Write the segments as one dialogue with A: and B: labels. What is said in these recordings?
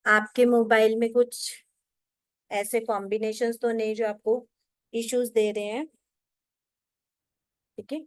A: आपके मोबाइल में कुछ ऐसे कॉम्बिनेशंस तो नहीं जो आपको इश्यूज दे रहे हैं, ठीक है?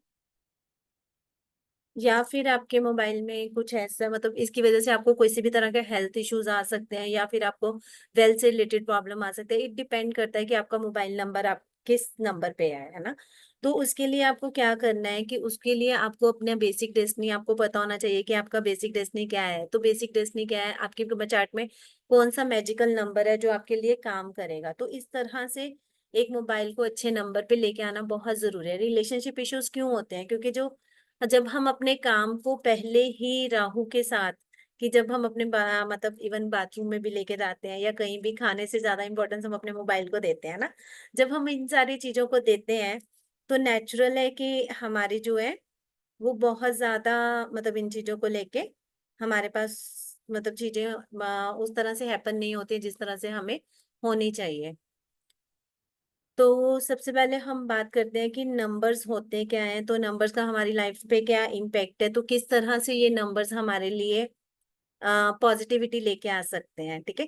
A: या फिर आपके मोबाइल में कुछ ऐसा मतलब इसकी वजह से आपको कोई सी भी तरह के हेल्थ इश्यूज आ सकते हैं, या फिर आपको वेल्थ से रिलेटेड प्रॉब्लम आ सकते हैं। इट डिपेंड करता है कि आपका मोबाइल नंबर आप किस नंबर पे है ना? तो उसके लिए आपको क्या करना है कि उसके लिए आपको अपना बेसिक डेस्टिनी आपको पता होना चाहिए कि आपका बेसिक डेस्टिनी क्या है। तो बेसिक डेस्टिनी क्या है, आपके चार्ट में कौन सा मैजिकल नंबर है जो आपके लिए काम करेगा। तो इस तरह से एक मोबाइल को अच्छे नंबर पे लेके आना बहुत जरूरी है। रिलेशनशिप इश्यूज क्यों होते हैं? क्योंकि जो जब हम अपने काम को पहले ही राहु के साथ, कि जब हम अपने मतलब इवन बाथरूम में भी लेके जाते हैं या कहीं भी, खाने से ज्यादा इंपॉर्टेंस हम अपने मोबाइल को देते हैं ना। जब हम इन सारी चीजों को देते हैं तो नेचुरल है कि हमारी जो है वो बहुत ज्यादा मतलब इन चीजों को लेके हमारे पास मतलब चीजें उस तरह से हैपन नहीं होती जिस तरह से हमें होनी चाहिए। तो सबसे पहले हम बात करते हैं कि नंबर्स होते क्या हैं। तो नंबर्स का हमारी लाइफ पे क्या इम्पेक्ट है, तो किस तरह से ये नंबर्स हमारे लिए पॉजिटिविटी लेके आ सकते हैं, ठीक है?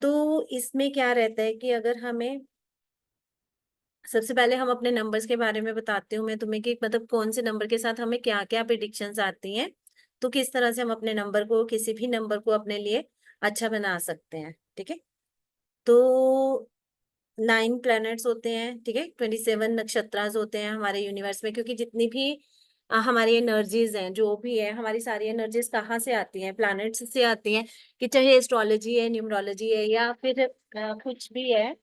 A: तो इसमें क्या रहता है कि अगर हमें सबसे पहले हम अपने नंबर्स के बारे में बताती हूँ मैं तुम्हें कि मतलब कौन से नंबर के साथ हमें क्या क्या प्रिडिक्शंस आती हैं। तो किस तरह से हम अपने नंबर को, किसी भी नंबर को अपने लिए अच्छा बना सकते हैं, ठीक है? तो 9 प्लैनेट्स होते हैं, ठीक है? 27 नक्षत्रास होते हैं हमारे यूनिवर्स में, क्योंकि जितनी भी हमारी एनर्जीज हैं, जो भी है, हमारी सारी एनर्जीज कहाँ से आती हैं? प्लैनेट्स से आती हैं। कि चाहे एस्ट्रोलॉजी है, न्यूमरोलॉजी है, या फिर कुछ भी है,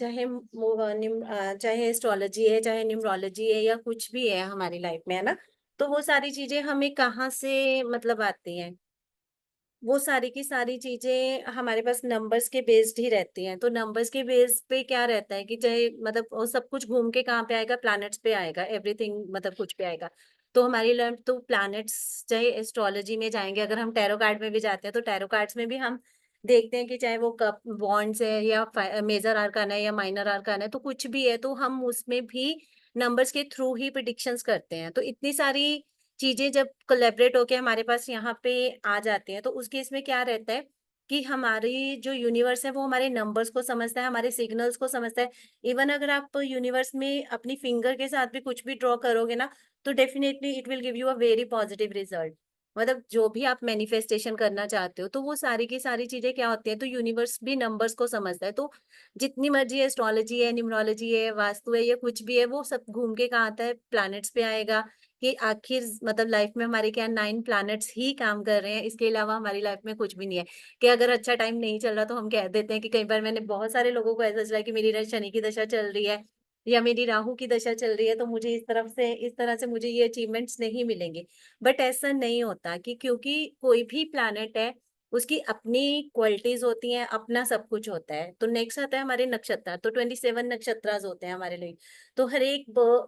A: चाहे एस्ट्रोलॉजी है, चाहे न्यूमरोलॉजी है, या कुछ भी है हमारी लाइफ में, है ना? तो वो सारी चीजें हमें कहाँ से मतलब आती हैं? वो सारी की सारी चीजें हमारे पास नंबर्स के बेस्ड ही रहती हैं। तो नंबर्स के बेस पे क्या रहता है कि चाहे मतलब वो सब कुछ घूम के कहाँ पे आएगा? प्लैनेट्स पे आएगा, एवरीथिंग मतलब कुछ पे आएगा। तो हमारी लर्न तो प्लैनेट्स, चाहे एस्ट्रोलॉजी में जाएंगे, अगर हम टैरो कार्ड में भी जाते हैं तो टैरो कार्ड्स में भी हम देखते हैं कि चाहे वो कप बॉन्ड्स है या मेजर आर्कान है या माइनर आर्कान है, तो कुछ भी है तो हम उसमें भी नंबर्स के थ्रू ही प्रिडिक्शंस करते हैं। तो इतनी सारी चीजें जब कोलैबोरेट होके हमारे पास यहाँ पे आ जाती हैं, तो उस केस में क्या रहता है कि हमारी जो यूनिवर्स है वो हमारे नंबर्स को समझता है, हमारे सिग्नल्स को समझता है। इवन अगर आप यूनिवर्स में अपनी फिंगर के साथ भी कुछ भी ड्रॉ करोगे ना, तो definitely it will give you a very positive result. मतलब जो भी आप मैनिफेस्टेशन करना चाहते हो, तो वो सारी की सारी चीजें क्या होती है, तो यूनिवर्स भी नंबर्स को समझता है। तो जितनी मर्जी एस्ट्रोलॉजी है, न्यूमरोलॉजी है, वास्तु है, या कुछ भी है, वो सब घूम के कहाँ आता है? प्लैनेट्स पे आएगा। कि आखिर मतलब लाइफ में हमारे क्या 9 प्लैनेट्स ही काम कर रहे हैं, इसके अलावा हमारी लाइफ में कुछ भी नहीं है। कि अगर अच्छा टाइम नहीं चल रहा तो हम कह देते हैं कि कई बार मैंने बहुत सारे लोगों को ऐसा चला कि मेरी शनि की दशा चल रही है या मेरी राहु की दशा चल रही है, तो मुझे इस तरह से मुझे ये अचीवमेंट्स नहीं मिलेंगे। बट ऐसा नहीं होता, कि क्योंकि कोई भी प्लैनेट है उसकी अपनी क्वालिटीज होती हैं, अपना सब कुछ होता है। तो नेक्स्ट आता है हमारे नक्षत्र। तो 27 नक्षत्र होते हैं हमारे लिए। तो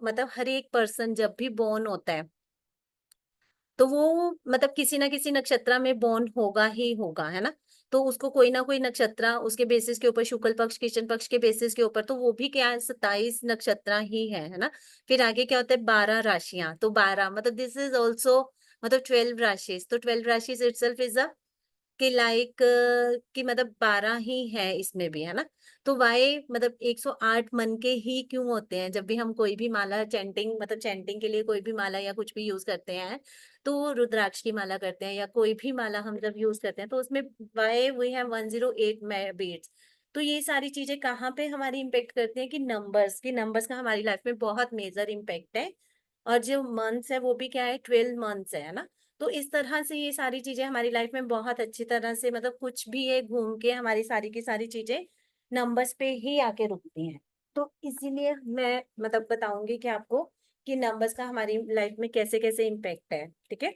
A: मतलब हर एक पर्सन जब भी बोर्न होता है, तो वो मतलब किसी ना किसी नक्षत्र में बोर्न होगा ही होगा, है ना? तो उसको कोई ना कोई नक्षत्र उसके बेसिस के ऊपर, शुक्ल पक्ष कृष्ण पक्ष के बेसिस के ऊपर, तो वो भी क्या है? 27 नक्षत्र ही है ना? फिर आगे क्या होता है? 12 राशियां। तो 12 मतलब दिस इज ऑल्सो मतलब 12 राशिस। तो 12 राशिस इटसेल्फ इज अ कि लाइक कि मतलब 12 ही है इसमें भी, है ना? तो वाई मतलब 108 मन के ही क्यों होते हैं? जब भी हम कोई भी माला चैंटिंग, मतलब चैंटिंग के लिए कोई भी माला या कुछ भी यूज करते हैं, तो रुद्राक्ष की माला करते हैं या कोई भी माला हम जब यूज करते हैं, तो उसमें वाई वी हैव 108 बीट्स। तो ये सारी चीजें कहाँ पे हमारी इम्पेक्ट करती हैं? कि नंबर्स, की नंबर्स का हमारी लाइफ में बहुत मेजर इम्पेक्ट है। और जो मंथ्स है वो भी क्या है? 12 मंथ्स है ना? तो इस तरह से ये सारी चीजें हमारी लाइफ में बहुत अच्छी तरह से मतलब कुछ भी है घूम के हमारी सारी की सारी चीजें नंबर्स पे ही आके रुकती हैं। तो इसीलिए मैं मतलब बताऊंगी कि आपको कि नंबर्स का हमारी लाइफ में कैसे कैसे इम्पेक्ट है, ठीक है?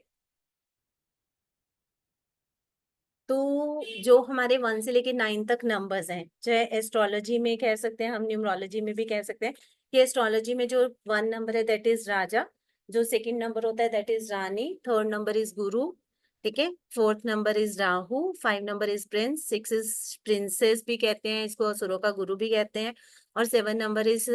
A: तो जो हमारे 1 से लेके 9 तक नंबर्स हैं, चाहे एस्ट्रोलॉजी में कह सकते हैं, हम न्यूमरोलॉजी में भी कह सकते हैं कि एस्ट्रोलॉजी में जो 1 नंबर है दैट इज राजा, जो सेकंड नंबर होता है that is Rani, third number is गुरु, ठीक है? Fourth number is Rahu, 5 number is Prince, 6 is princess भी कहते हैं इसको, असुरों का गुरु भी कहते हैं, और 7 नंबर इज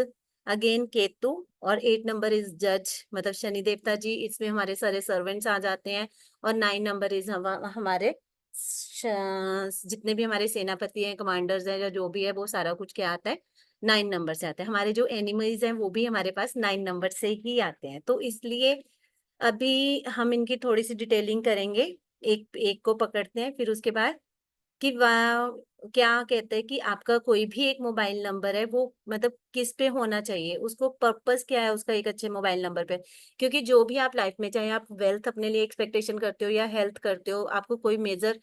A: अगेन केतु, और 8 नंबर इज जज, मतलब शनि देवता जी, इसमें हमारे सारे सर्वेंट्स आ जाते हैं। और 9 नंबर इज हमारे जितने भी हमारे सेनापति हैं, कमांडर्स हैं, या जो भी है, वो सारा कुछ क्या आता है, 9 नंबर से आता है। हमारे जो एनिमल्स हैं वो भी हमारे पास 9 नंबर से ही आते हैं। तो इसलिए अभी हम इनकी थोड़ी सी डिटेलिंग करेंगे, एक एक को पकड़ते हैं, फिर उसके बाद कि वाह, क्या कहते हैं कि आपका कोई भी एक मोबाइल नंबर है, वो मतलब किस पे होना चाहिए, उसको पर्पस क्या है उसका एक अच्छे मोबाइल नंबर पे। क्योंकि जो भी आप लाइफ में, चाहे आप वेल्थ अपने लिए एक्सपेक्टेशन करते हो या हेल्थ करते हो, आपको कोई मेजर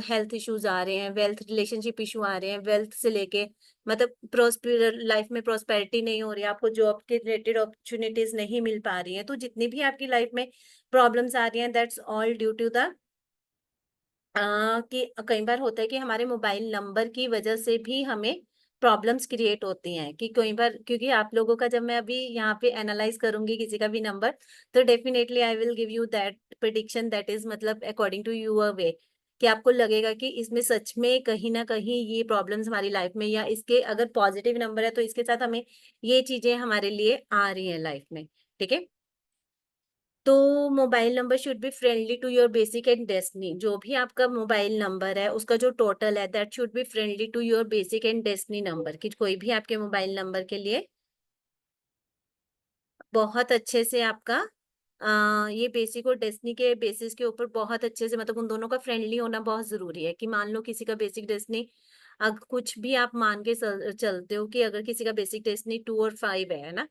A: हेल्थ इश्यूज आ रहे हैं, वेल्थ रिलेशनशिप इशू आ रहे हैं, वेल्थ से लेके मतलब प्रोस्पर लाइफ में प्रोस्पेरिटी नहीं हो रही है, आपको जॉब के रिलेटेड अपॉर्चुनिटीज नहीं मिल पा रही है, तो जितनी भी आपकी लाइफ में प्रॉब्लम्स आ रही हैं, that's all due to the कि कई बार होता है कि हमारे मोबाइल नंबर की वजह से भी हमें प्रॉब्लम्स क्रिएट होती हैं। कि कई बार, क्योंकि आप लोगों का जब मैं अभी यहाँ पे एनालाइज करूंगी किसी का भी नंबर, तो definitely I will give you that prediction, that is मतलब अकॉर्डिंग टू यूर वे, कि आपको लगेगा कि इसमें सच में कहीं ना कहीं ये प्रॉब्लम्स हमारी लाइफ में, या इसके अगर पॉजिटिव नंबर है तो इसके साथ हमें ये चीजें हमारे लिए आ रही हैं लाइफ में। ठीक है, तो mobile number should be friendly to your basic and destiny. जो भी आपका मोबाइल नंबर है उसका जो टोटल है, that should be friendly to your basic and destiny number. कि कोई भी आपके मोबाइल नंबर के लिए बहुत अच्छे से आपका ये बेसिक और डेस्टिनी के बेसिस के ऊपर बहुत अच्छे से, मतलब उन दोनों का फ्रेंडली होना बहुत जरूरी है। कि मान लो किसी का बेसिक डेस्टिनी, अगर कुछ भी आप मान के चलते हो कि अगर किसी का बेसिक डेस्टिनी 2 और 5 है ना,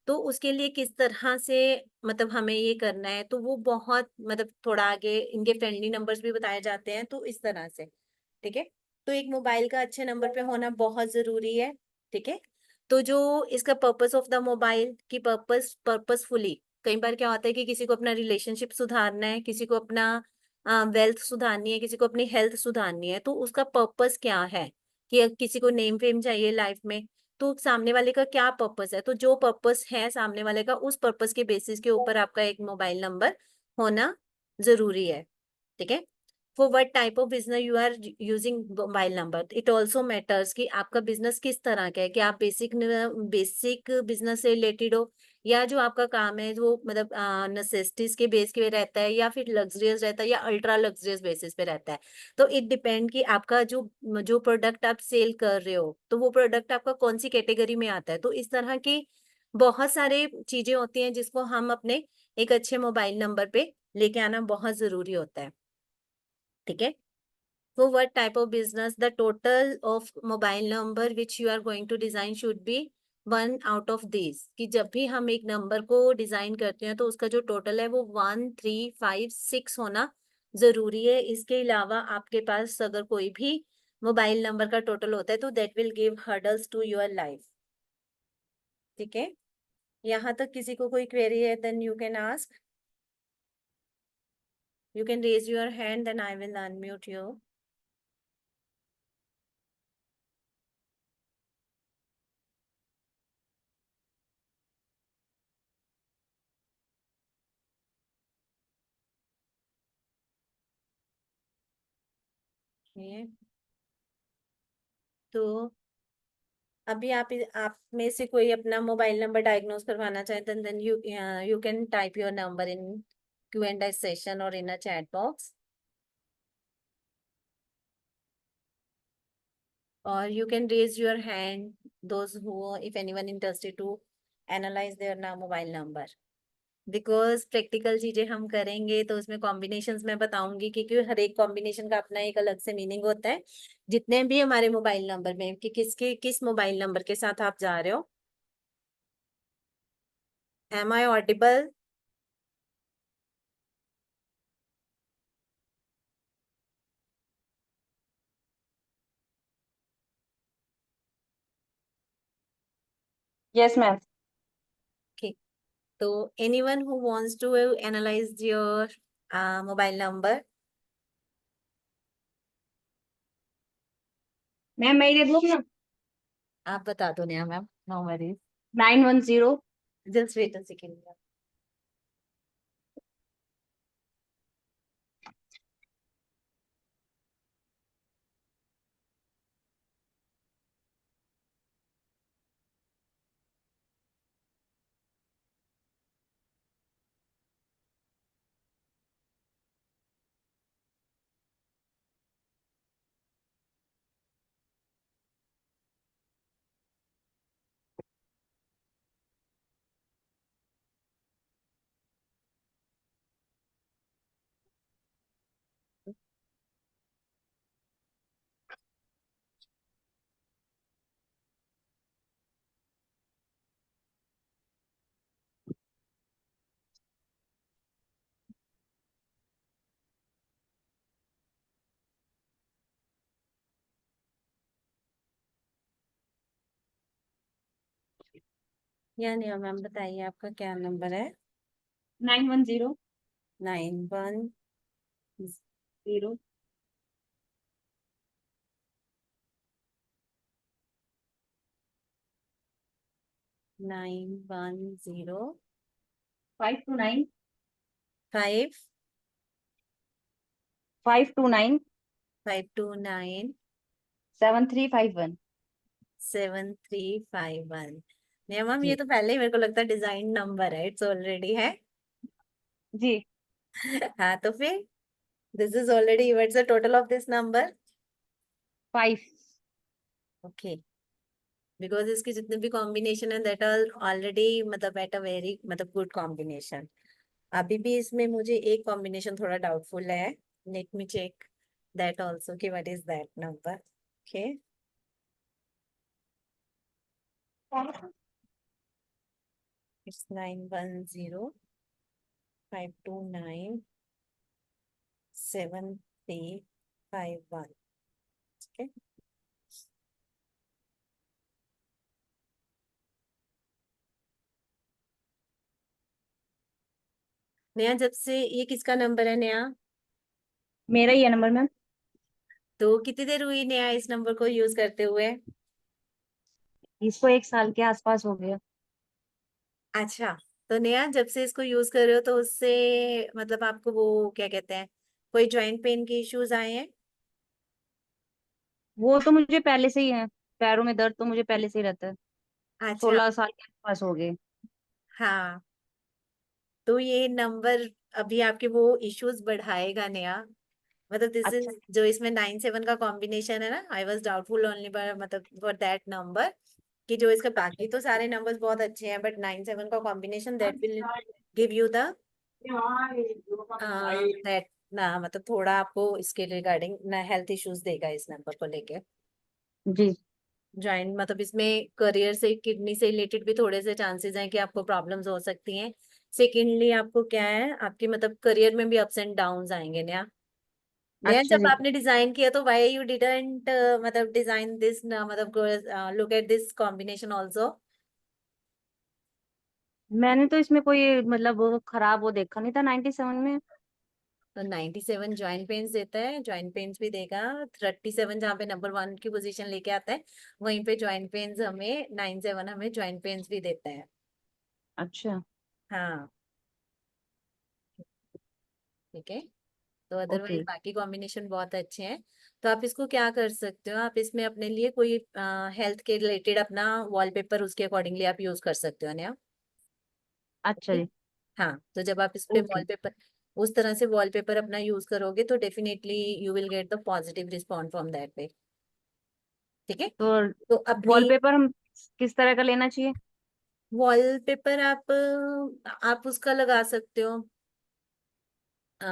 A: तो उसके लिए किस तरह से मतलब हमें ये करना है, तो वो बहुत मतलब थोड़ा आगे इनके फ्रेंडली नंबर्स भी बताए जाते हैं, तो इस तरह से। ठीक है, तो एक मोबाइल का अच्छे नंबर पे होना बहुत जरूरी है। ठीक है, तो जो इसका पर्पस ऑफ द मोबाइल की पर्पसफुली, कई बार क्या होता है कि किसी को अपना रिलेशनशिप सुधारना है, किसी को अपना वेल्थ सुधारनी है, किसी को अपनी हेल्थ सुधारनी है, तो उसका पर्पस क्या है। कि किसी को नेम फेम चाहिए लाइफ में, तो सामने वाले का क्या पर्पस है, तो जो पर्पस है सामने वाले का, उस पर्पस के बेसिस के ऊपर आपका एक मोबाइल नंबर होना जरूरी है। ठीक है, for what type of business you are using mobile number, it also matters कि आपका बिजनेस किस तरह का है। कि आप बेसिक बिजनेस से रिलेटेड हो, या जो आपका काम है वो मतलब नेसेसिटीज के बेस पे रहता है, या फिर लग्जरियस रहता है, या अल्ट्रा लग्जरियस बेसिस पे रहता है। तो इट डिपेंड कि आपका जो जो प्रोडक्ट आप सेल कर रहे हो, तो वो प्रोडक्ट आपका कौन सी कैटेगरी में आता है। तो इस तरह की बहुत सारे चीजें होती हैं जिसको हम अपने एक अच्छे मोबाइल नंबर पे लेके आना बहुत जरूरी होता है। ठीक है, so what type of business, the total of mobile number which you are going to design should be one out of this. कि जब भी हम एक नंबर को डिजाइन करते हैं तो उसका जो टोटल है वो 1 3 5 6 होना जरूरी है। इसके अलावा आपके पास अगर कोई भी मोबाइल नंबर का टोटल होता है तो that will give hurdles to your life. ठीक है, यहाँ तक किसी को कोई क्वेरी है, then you can ask, you can raise your hand, then I will unmute you. तो अभी आप में से कोई अपना मोबाइल नंबर डायग्नोज करवाना चाहते हैं, then you can type your number in Q&A session और इन अ चैट बॉक्स, और you can raise your hand those who, if anyone interested to analyze their ना मोबाइल नंबर। बिकॉज प्रैक्टिकल चीजें हम करेंगे तो उसमें कॉम्बिनेशंस मैं बताऊंगी, क्योंकि हर एक कॉम्बिनेशन का अपना एक अलग से मीनिंग होता है। जितने भी हमारे मोबाइल नंबर में कि किस मोबाइल नंबर के साथ आप जा रहे हो। Am I audible?
B: Yes ma'am.
A: So anyone who wants to analyze your mobile number,
B: ma'am मैं दे दूँ ना।
A: आप बता दो ना ma'am, no worries.
B: 910।
A: Just wait a second. यानी मैम बताइए आपका क्या नंबर है?
B: 910
A: 91
B: 0
A: 910
B: 529
A: 5
B: 529
A: 529
B: 7351।
A: 7351। नहीं मैम, ये
B: जी
A: तो पहले ही मेरे को लगता है डिजाइन नंबर है, इट्स ऑलरेडी है।
B: जी।
A: हाँ तो फिर this is already, what's the total of this number?
B: 5।
A: Okay, because इसके जितने भी कॉम्बिनेशन है दैट आर ऑलरेडी मतलब एट अ वेरी मतलब गुड कॉम्बिनेशन। अभी भी इसमें मुझे एक कॉम्बिनेशन थोड़ा डाउटफुल है। Let me check that also कि what is that number. Okay, it's 9105297351। ठीक है। नया, जब से ये किसका नंबर है नया?
B: मेरा ही है नंबर मैम।
A: तो कितनी देर हुई नया इस नंबर को यूज करते हुए?
B: इसको 1 साल के आसपास हो गया।
A: अच्छा, तो नया जब से इसको यूज कर रहे हो तो उससे मतलब आपको वो क्या कहते हैं, कोई जॉइंट पेन के इश्यूज आए हैं?
B: वो तो मुझे पहले से ही है। पैरों में दर्द तो मुझे पहले से ही रहता है।
A: अच्छा।
B: 16 साल के आसपास हो गए।
A: हाँ, तो ये नंबर अभी आपके वो इश्यूज बढ़ाएगा नया। मतलब दिस
B: अच्छा।
A: इज जो इसमें 97 का कॉम्बिनेशन है ना, आई वॉज डाउटफुल ओनली पर मतलब फॉर दैट नंबर, कि जो इसका बाकी तो सारे नंबर्स बहुत अच्छे हैं बट 97 का combination that will give you the that ना, मतलब थोड़ा आपको इसके रिगार्डिंग ना हेल्थ इश्यूज देगा इस नंबर को लेके।
B: जी।
A: जॉइंट मतलब इसमें करियर से किडनी से रिलेटेड भी थोड़े से चांसेस हैं कि आपको प्रॉब्लम्स हो सकती हैं। सेकेंडली आपको क्या है, आपके मतलब करियर में भी अप्स एंड डाउन्स आएंगे नया। नया
B: अच्छा
A: जब
B: जी।
A: आपने डिजाइन किया तो व्हाई यू डिडंट मतलब डिजाइन दिस मतलब look at this combination also.
B: मैंने तो इसमें कोई मतलब वो खराब वो देखा नहीं था 97 में।
A: तो 97 जॉइंट पेन्स देता है, जॉइंट पेन्स भी देगा। 37 जहाँ पे नंबर 1 की पोजीशन लेके आता है, वहीं पे जॉइंट पेन्स हमें 97 हमें जॉइंट पेन्स भी देता है।
B: अच्छा।
A: हाँ, ठीक है। तो
B: ओके।
A: अदरवाइज बाकी कॉम्बिनेशन बहुत अच्छे हैं। तो आप इसको क्या कर सकते हो, आप इसमें अपने लिए कोई हेल्थ के रिलेटेड अपना वॉलपेपर उसके अकॉर्डिंगली आप यूज कर सकते हो ना।
B: अच्छा
A: ओके।
B: जी।
A: हाँ, तो जब आप इस पे
B: ओके।
A: वॉलपेपर उस तरह से वॉलपेपर अपना यूज करोगे तो definitely you will get the positive response from that way. ठीक है।
B: तो
A: तो अपनी
B: वॉलपेपर हम किस तरह का लेना चाहिए?
A: वॉलपेपर आप उसका लगा सकते हो, अ,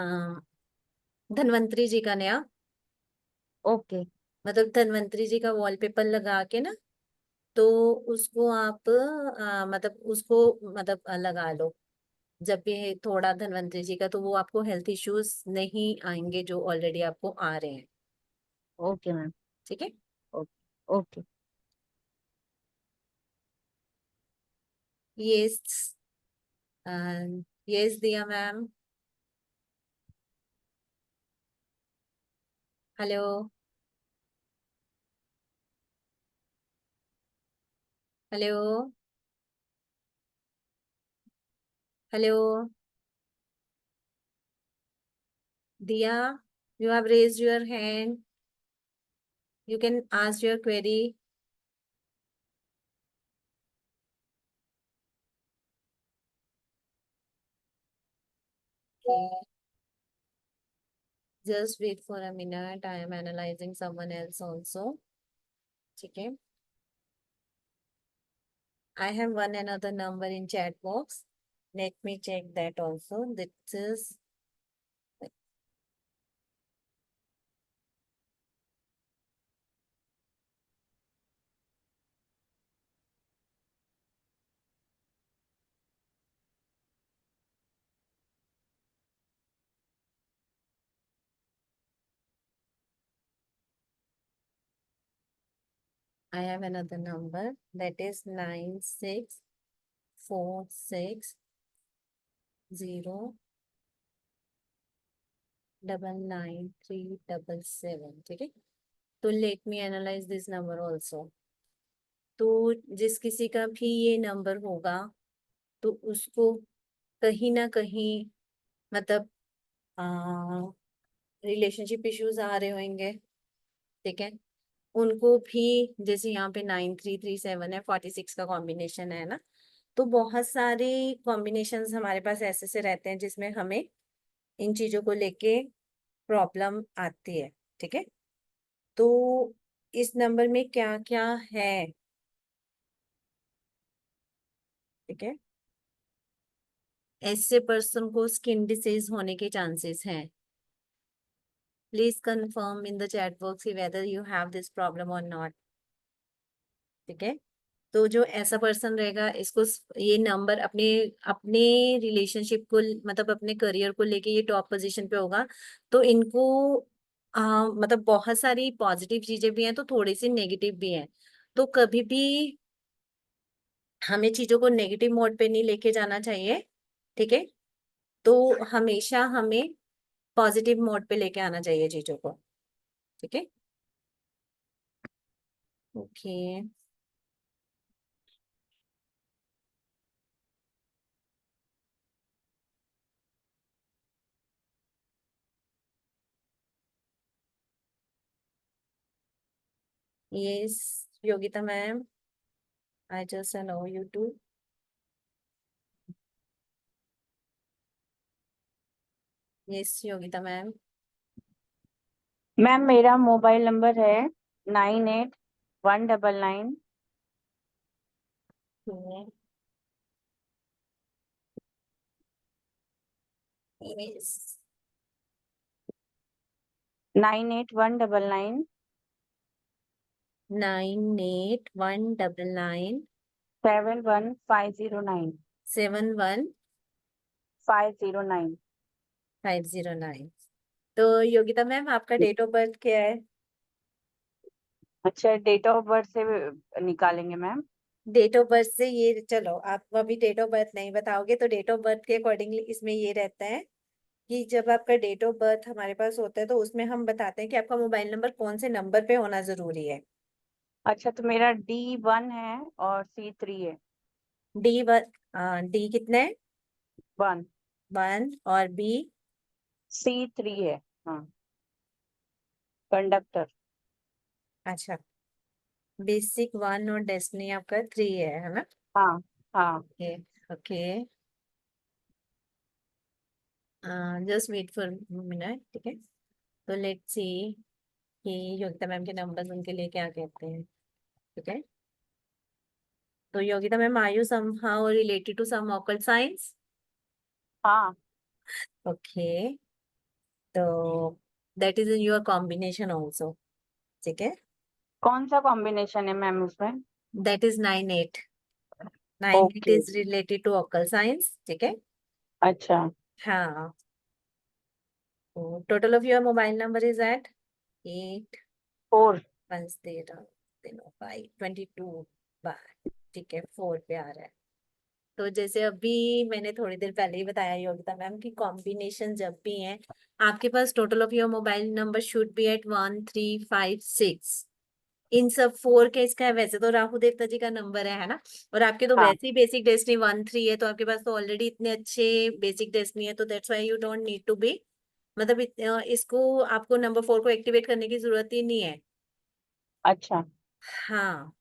A: धन्वंतरी जी का नया,
B: ओके।
A: मतलब धन्वंतरी जी का वॉलपेपर लगा के ना, तो उसको आप मतलब उसको मतलब लगा लो। जब भी थोड़ा धन्वंतरी जी का, तो वो आपको हेल्थ इश्यूज नहीं आएंगे जो ऑलरेडी आपको आ रहे हैं।
B: Okay ma'am.
A: ठीक है।
B: Okay. Okay.
A: Yes, yes Diya ma'am. Hello, hello, hello Diya, you have raised your hand, you can ask your query. Just wait for a minute, I am analyzing someone else also. ठीक है। I have one another number in chat box. Let me check that also. This is I have another number that is 96. 46099377, ठीक है। तो let me analyse this number also. तो जिस किसी का भी ये नंबर होगा तो उसको कहीं ना कहीं मतलब रिलेशनशिप इश्यूज आ रहे होंगे, ठीक है। उनको भी, जैसे यहाँ पे 9337 है, 46 का कॉम्बिनेशन है ना, तो बहुत सारे कॉम्बिनेशंस हमारे पास ऐसे से रहते हैं जिसमें हमें इन चीजों को लेके प्रॉब्लम आती है, ठीक है। तो इस नंबर में क्या क्या है, ठीक है। ऐसे पर्सन को स्किन डिसीज होने के चांसेस हैं। Please confirm in the chat box whether you have this problem और नॉट, ठीक है। तो जो ऐसा पर्सन रहेगा, इसको ये नंबर अपने अपने रिलेशनशिप को मतलब अपने करियर को लेके ये टॉप पोजीशन पे होगा। तो इनको मतलब बहुत सारी पॉजिटिव चीजें भी हैं तो थोड़ी सी नेगेटिव भी हैं। तो कभी भी हमें चीजों को नेगेटिव मोड पे नहीं लेके जाना चाहिए, ठीक है। तो हमेशा हमें पॉजिटिव मोड पे लेके आना चाहिए चीजों को, ठीक है। Okay, yes Yogita ma'am, I just allow you to. Yes Yogita ma'am.
B: Ma'am मेरा मोबाइल नंबर है 981999
A: यस
B: 98199
A: 981999
B: 71509
A: 71509।
B: 509।
A: तो योगिता मैम आपका डेट ऑफ बर्थ क्या है?
B: अच्छा, डेट ऑफ बर्थ से निकालेंगे मैम।
A: डेट ऑफ बर्थ से ये, चलो आप अभी डेट ऑफ बर्थ नहीं बताओगे तो डेट ऑफ बर्थ के अकॉर्डिंगली इसमें ये रहता है कि जब आपका डेट ऑफ बर्थ हमारे पास होता है तो उसमें हम बताते हैं कि आपका मोबाइल नंबर कौन से नंबर पे होना जरूरी है।
B: अच्छा, तो मेरा D1 है और C3 है।
A: डी कितना है?
B: 1।
A: 1 और बी?
B: C3 है। हाँ, कंडक्टर।
A: अच्छा, बेसिक 1 और डेस्टिनी आपका 3 है ना?
B: हाँ हाँ।
A: Okay, okay, just wait for minute, ठीक है। तो लेट्स सी कि योगिता मैम के नंबर्स उनके लिए क्या कहते हैं, ठीक है। तो Yogita ma'am, are you somehow related to some occult science?
B: हाँ,
A: ओके, तो that is in your combination also, ठीक है।
B: कौन सा कॉम्बिनेशन है मैम उसमें?
A: That is 98। 98
B: okay.
A: Is related to occult science, ठीक है।
B: अच्छा।
A: हाँ, तो total of your mobile number is at 8
B: 4।
A: 1 0 0 5 22 बार, ठीक है, 4 पे आ रहा है। तो जैसे अभी मैंने थोड़ी देर पहले ही बताया योगिता मैम की कॉम्बिनेशन जब भी हैं आपके पास, total of your mobile number should be at 1356। इन सब 4 केस का है। वैसे तो राहु देवता जी का नंबर है ना, और आपके तो
B: हाँ।
A: वैसे ही बेसिक डेस्टिनी 13 है, तो आपके पास तो ऑलरेडी इतने अच्छे बेसिक डेस्टिनी है, तो that's why you don't need to be, मतलब इसको आपको नंबर 4 को एक्टिवेट करने की जरूरत ही नहीं है।
B: अच्छा,
A: हाँ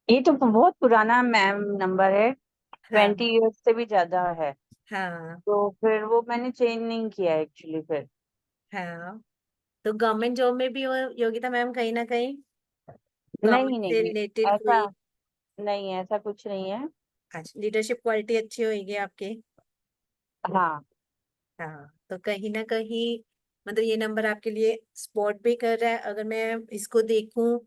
B: ये तो बहुत पुराना मैम नंबर है।
A: हाँ
B: 20 ईयर्स से भी ज्यादा है।
A: हाँ
B: तो फिर वो मैंने चेंज नहीं किया एक्चुअली फिर।
A: हाँ। तो गवर्नमेंट जॉब में भी हो योगिता मैम कहीं ना कहीं, गवर्नमेंट
B: नहीं
A: से
B: नहीं,
A: रिलेटेड
B: ऐसा
A: कोई?
B: नहीं, ऐसा कुछ नहीं है।
A: अच्छा, लीडरशिप क्वालिटी अच्छी होगी आपकी।
B: हाँ
A: हाँ, तो कहीं ना कहीं मतलब ये नंबर आपके लिए सपोर्ट भी कर रहा है। अगर मैं इसको देखूं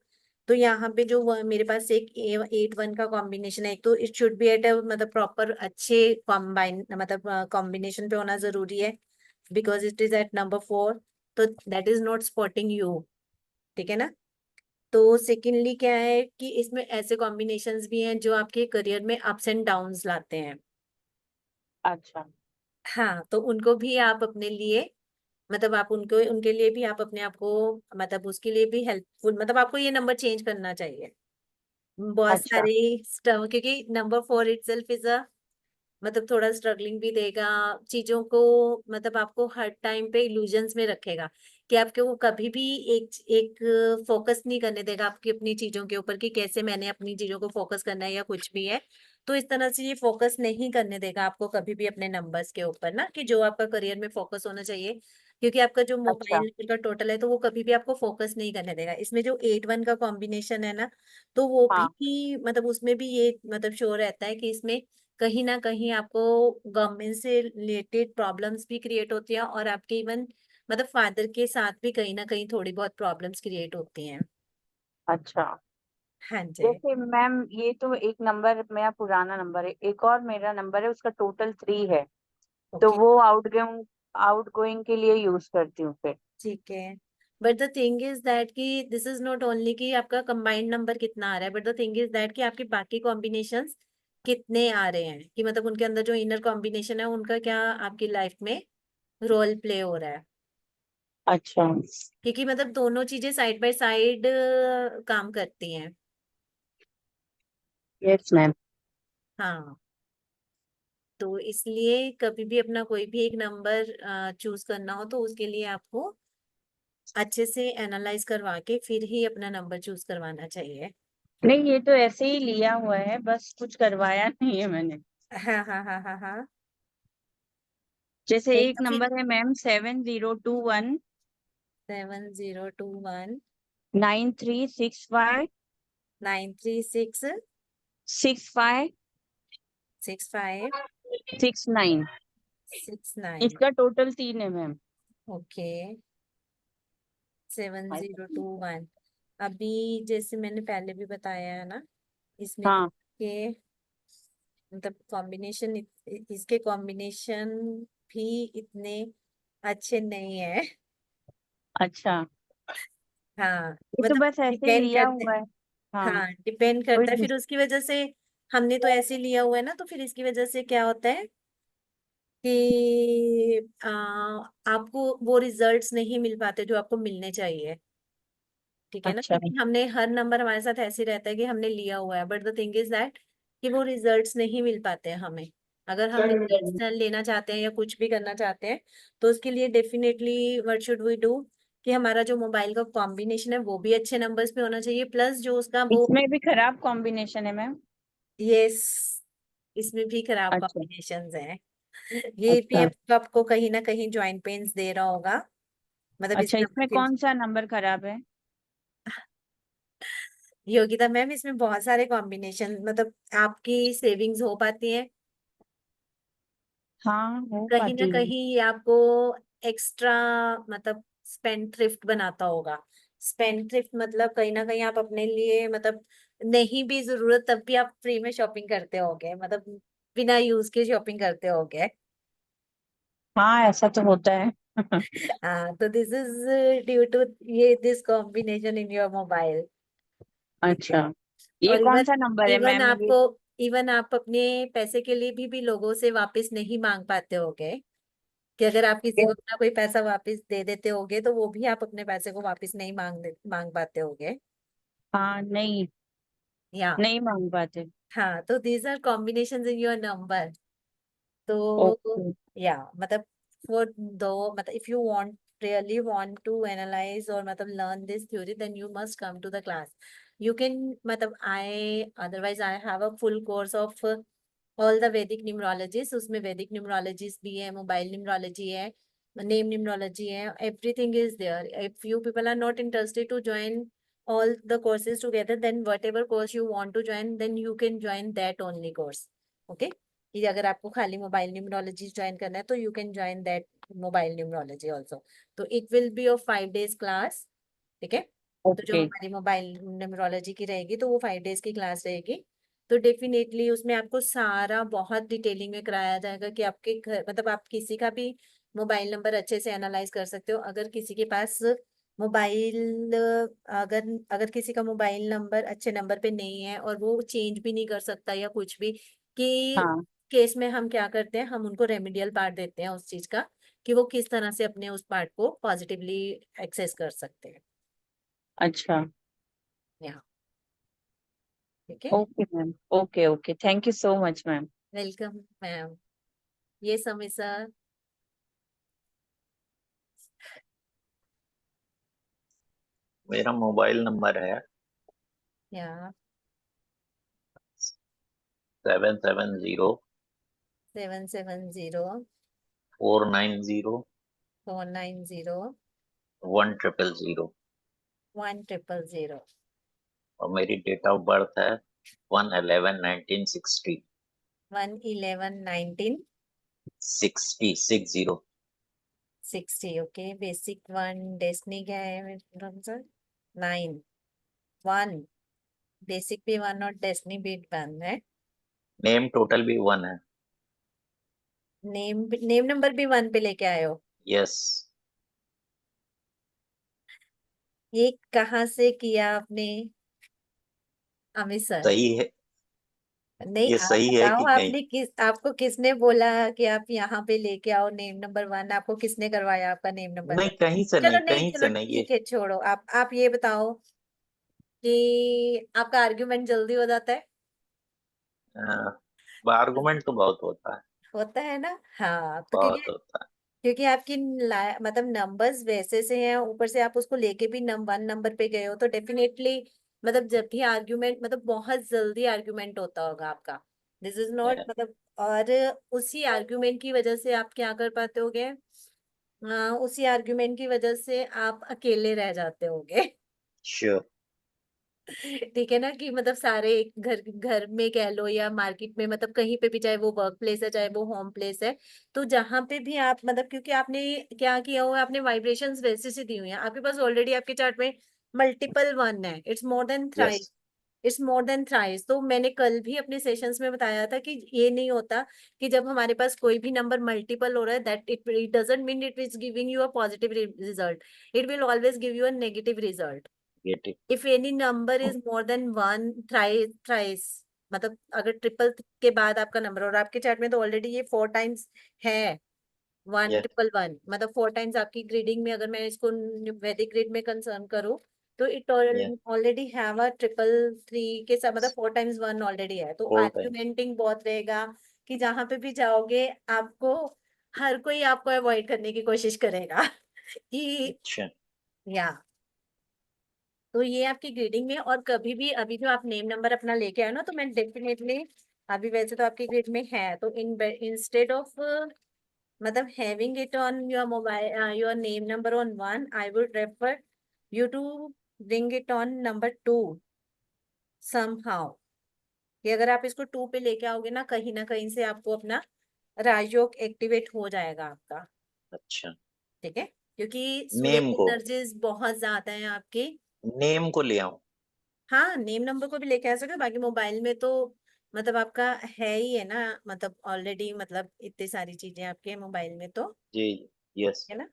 A: तो यहाँ पे जो मेरे पास एक 8 1 का कॉम्बिनेशन है, एक तो इट शुड बी एट मतलब प्रॉपर अच्छे कॉम्बाइन मतलब कॉम्बिनेशन पे होना जरूरी है, because it is at number 4, तो that is not supporting you, ठीक है ना। तो सेकेंडली क्या है कि इसमें ऐसे कॉम्बिनेशंस भी हैं जो आपके करियर में अप्स एंड डाउन्स लाते हैं।
B: अच्छा।
A: हाँ, तो उनको भी आप अपने लिए मतलब आप उनको उनके लिए भी आप अपने आप को मतलब उसके लिए भी हेल्पफुल मतलब आपको ये नंबर चेंज करना चाहिए। बहुत
B: अच्छा।
A: सारे स्टव क्योंकि नंबर 4 इटसेल्फ इज़ अ मतलब थोड़ा स्ट्रगलिंग भी देगा, चीज़ों को मतलब आपको हर टाइम पे इल्यूजन्स में रखेगा, कि आपको वो कभी भी एक एक फ़ोकस नहीं करने देगा आपकी अपनी चीज़ों के ऊपर कि कैसे मैंने अपनी चीज़ों को फ़ोकस करना है या कुछ भी है। तो इस तरह से ये फ़ोकस नहीं करने देगा आपको कभी भी अपने नंबर्स के ऊपर ना कि जो आपका करियर में फ़ोकस होना चाहिए, क्योंकि आपका जो
B: अच्छा।
A: मोबाइल नंबर का टोटल है, तो वो कभी भी आपको फ़ोकस नहीं करने देगा। इसमें जो 8-1 का कॉम्बिनेशन है ना, तो वो
B: हाँ।
A: भी मतलब उसमें भी ये मतलब शो रहता है कि इसमें कहीं न कहीं आपको गवर्नमेंट से रिलेटेड प्रॉब्लम्स भी क्रिएट होती हैं और आपके इवन मतलब फादर के साथ भी कहीं न कहीं थोड़ी बहुत प्रॉब्लम्स क्रिएट होती हैं।
B: अच्छा।
A: हाँ जी,
B: जैसे मैम ये तो एक नंबर मेरा पुराना नंबर है, एक और मेरा नंबर है उसका टोटल 3 है, तो
A: ओके,
B: वो आउट गोइंग के लिए यूज करती हूँ फिर।
A: ठीक है। But the thing is that कि दिस इज़ नॉट ओनली कि आपका कंबाइंड नंबर कितना आ रहा है, but the thing is that कि आपके बाकी कॉम्बिनेशंस कितने आ रहे हैं, कि मतलब उनके अंदर जो इनर कॉम्बिनेशन है, उनका क्या आपकी लाइफ में रोल प्ले हो रहा है।
B: अच्छा।
A: क्योंकि मतलब दोनों चीज़ें साइड बाय साइड काम करती हैं।
B: Yes ma'am.
A: हाँ, तो इसलिए कभी भी अपना कोई भी एक नंबर चूज़ करना हो तो उसके लिए आपको अच्छे से एनालाइज़ करवा के फिर ही अपना नंबर चूज़ करवाना चाहिए।
B: नहीं, ये तो ऐसे ही लिया हुआ है, बस कुछ करवाया नहीं है मैंने।
A: हाँ, हाँ, हाँ, हाँ, हाँ।
B: जैसे
A: नहीं
B: एक
A: तो फिर
B: नंबर है मैम 7021
A: 7021
B: 9365
A: 936
B: 65
A: 65
B: 69।
A: 69
B: इसका टोटल 3 है मैम।
A: ओके, 7021 अभी जैसे मैंने पहले भी बताया है ना, इसमें
B: हाँ।
A: के मतलब कॉम्बिनेशन इसके कॉम्बिनेशन भी इतने अच्छे नहीं है।
B: अच्छा,
A: हाँ,
B: ये तो
A: मतलब
B: बस ऐसे ही
A: डिपेंड
B: लिया
A: करते
B: हुआ है। हाँ।
A: हाँ, डिपेंड
B: कोई
A: करता है
B: दिस-
A: फिर उसकी वजह से हमने तो ऐसे लिया हुआ है ना, तो फिर इसकी वजह से क्या होता है कि आपको वो रिजल्ट्स नहीं मिल पाते जो आपको मिलने चाहिए। ठीक है ना,
B: अच्छा।
A: क्योंकि हमने हर नंबर हमारे साथ ऐसे रहता है कि हमने लिया हुआ है, but the thing is that कि वो रिजल्ट्स नहीं मिल पाते हैं हमें। अगर हम रिजल्ट्स लेना चाहते हैं या कुछ भी करना चाहते हैं, तो उसके लिए definitely what should we do कि हमारा जो मोबाइल का कॉम्बिनेशन है वो भी अच्छे नंबर्स पे होना चाहिए, प्लस जो उसका वो
B: इसमें भी खराब कॉम्बिनेशन है मैम।
A: यस, इसमें भी खराब
B: अच्छा।
A: कॉम्बिनेशंस हैं। ये भी
B: अच्छा।
A: आपको कहीं ना कहीं जॉइंट पेन्स दे रहा होगा, मतलब इस
B: अच्छा,
A: नंबर
B: इसमें
A: के
B: कौन सा नंबर खराब है?
A: योगिता मैम इसमें बहुत सारे कॉम्बिनेशन मतलब आपकी सेविंग्स हो पाती है,
B: हाँ, हो
A: कहीं ना
B: पाती है।
A: कहीं ये आपको एक्स्ट्रा मतलब स्पेंड थ्रिफ्ट बनाता होगा। स्पेंड थ्रिफ्ट मतलब कहीं ना कहीं आप अपने लिए मतलब नहीं भी जरूरत तब भी आप फ्री में शॉपिंग करते होगे, मतलब बिना यूज के शॉपिंग करते होगे।
B: हाँ, ऐसा तो होता है।
A: हाँ, तो दिस इज ड्यू टू ये this combination in your mobile. ठीक है,
B: अच्छा, ये
A: और
B: कौन
A: इवन
B: सा नंबर है
A: इवन
B: मैम ये?
A: आपको इवन आप अपने पैसे के लिए भी लोगों से वापस नहीं मांग पाते होगे, कि अगर आप किसी को अपना कोई पैसा वापस दे देते होगे तो वो भी आप अपने पैसे को वापस नहीं मांग पाते होगे।
B: हाँ, नहीं,
A: या
B: नहीं मांग पाते।
A: हाँ, तो these are combinations in your number. तो
B: ओके।
A: या मतलब फॉर दो मतलब if you want really want to analyze or मतलब learn this theory then you must come to the class. You can मतलब I otherwise I have a full course of all the Vedic numerologies, उसमें Vedic numerologies भी है, mobile numerology है, name numerology है, everything is there. If you people are not interested to join all the courses together then whatever course you want to join then you can join that only course. Okay, कि अगर आपको खाली mobile numerology join करना है तो you can join that mobile numerology also. तो it will be of 5 days class. ठीक है, तो जो
B: ओके।
A: हमारी मोबाइल न्यूमरोलॉजी की रहेगी तो वो 5 days की क्लास रहेगी। तो डेफिनेटली उसमें आपको सारा बहुत डिटेलिंग में कराया जाएगा कि आपके घर मतलब आप किसी का भी मोबाइल नंबर अच्छे से एनालाइज कर सकते हो। अगर किसी के पास मोबाइल अगर अगर किसी का मोबाइल नंबर अच्छे नंबर पे नहीं है और वो चेंज भी नहीं कर सकता या कुछ भी, कि
B: हाँ।
A: केस में हम क्या करते हैं, हम उनको रेमेडियल पार्ट देते हैं उस चीज का, कि वो किस तरह से अपने उस पार्ट को पॉजिटिवली एक्सेस कर सकते हैं।
B: अच्छा।
A: यहाँ, ठीक है।
B: Okay ma'am, okay okay, thank you so much ma'am.
A: Welcome ma'am. ये समय सर।
C: मेरा मोबाइल नंबर है
A: यहाँ
C: 770
A: 770
C: 490
A: 490
C: 1000
A: 1000।
C: और मेरी डेट ऑफ बर्थ है 1/11/1960।
A: 1/11/1960।
C: 60।
A: ओके। बेसिक वन डेस्टिनी क्या है मेरा सर? 9 1। बेसिक भी 1 और डेस्टिनी भी 1 है।
C: नेम टोटल भी 1 है।
A: नेम नंबर भी 1 पे लेके आए हो?
C: यस।
A: ये कहाँ से किया आपने अमित सर?
C: सही है।
A: नहीं,
C: ये
A: आप
C: सही है
A: बताओ,
C: कि नहीं?
A: आपको किसने बोला कि आप यहाँ पे लेके आओ नेम नंबर 1? आपको किसने करवाया आपका नेम नंबर
C: नहीं,
A: 1?
C: कहीं से नहीं,
A: चलो नहीं,
C: कहीं
A: चलो
C: से नहीं ये।
A: ठीक है, छोड़ो। आप ये बताओ कि आपका आर्ग्यूमेंट जल्दी हो जाता है?
C: आर्गुमेंट तो बहुत होता है।
A: होता है ना? हाँ, तो क्योंकि
C: बहुत होता है।
A: क्योंकि आपकी मतलब नंबर्स वैसे से हैं, ऊपर से आप उसको लेके भी 1 नंबर पे गए हो, तो डेफिनेटली मतलब जब भी आर्ग्यूमेंट, मतलब बहुत जल्दी आर्ग्यूमेंट होता होगा आपका। दिस इज नॉट मतलब। और उसी आर्ग्यूमेंट की वजह से आप क्या कर पाते होगे, उसी आर्ग्यूमेंट की वजह से आप अकेले रह जाते होगे।
C: श्योर।
A: ठीक है ना, कि मतलब सारे घर घर में कह लो या मार्केट में, मतलब कहीं पे भी, चाहे वो वर्क प्लेस है चाहे वो होम प्लेस है, तो जहां पे भी आप मतलब, क्योंकि आपने क्या किया हुआ है, आपने वाइब्रेशंस वैसे से दी हुई हैं आपके पास ऑलरेडी, आपके चार्ट में मल्टीपल 1 है। It's more than
C: yes.
A: Thrice. It's more than thrice. तो मैंने कल भी अपने सेशंस में बताया था कि ये नहीं होता कि जब हमारे पास कोई भी नंबर मल्टीपल हो रहा है, that it doesn't mean it is giving you a positive result. It will always give you a negative result.
C: Get it.
A: If any number is more than 1 thrice, मतलब अगर ट्रिपल के बाद आपका number, और आपके चार्ट में तो already ये 4 टाइम्स है, 1
C: यस।
A: ट्रिपल 1, मतलब 4 टाइम्स आपकी ग्रीडिंग में, अगर मैं इसको वैदिक ग्रिड में कंसर्न करूँ, तो it
C: yes.
A: Already have a 333 के साथ, मतलब 4 टाइम्स 1 ऑलरेडी है, तो
C: 4 टाइम।
A: आर्ग्यूमेंटिंग बहुत रहेगा कि जहां पे भी जाओगे आपको, हर कोई आपको अवॉइड करने की कोशिश करेगा कि
C: अच्छा।
A: या। तो ये आपकी ग्रेडिंग में, और कभी भी अभी जो आप नेम नंबर अपना लेके आए ना, तो मैं डेफिनेटली, अभी वैसे तो आपकी ग्रेड में है, तो इंस्टेड ऑफ मतलब having it on your mobile, your name number on 1, I would refer you to bring it on number 2 somehow. कि अगर आप इसको 2 पे लेके आओगे ना कहीं से आपको अपना राजयोग एक्टिवेट हो जाएगा आपका।
C: अच्छा।
A: ठीक है, क्योंकि सूर्य
C: नेम
A: की
C: को
A: एनर्जीज बहुत ज्यादा है आपकी।
C: नेम को ले आऊं?
A: हाँ, नेम नंबर को भी लेके आ सकते हो, बाकी मोबाइल में तो मतलब आपका है ही है ना, मतलब ऑलरेडी, मतलब इतनी सारी चीजें आपके मोबाइल में तो
C: जी। यस।
A: है ना।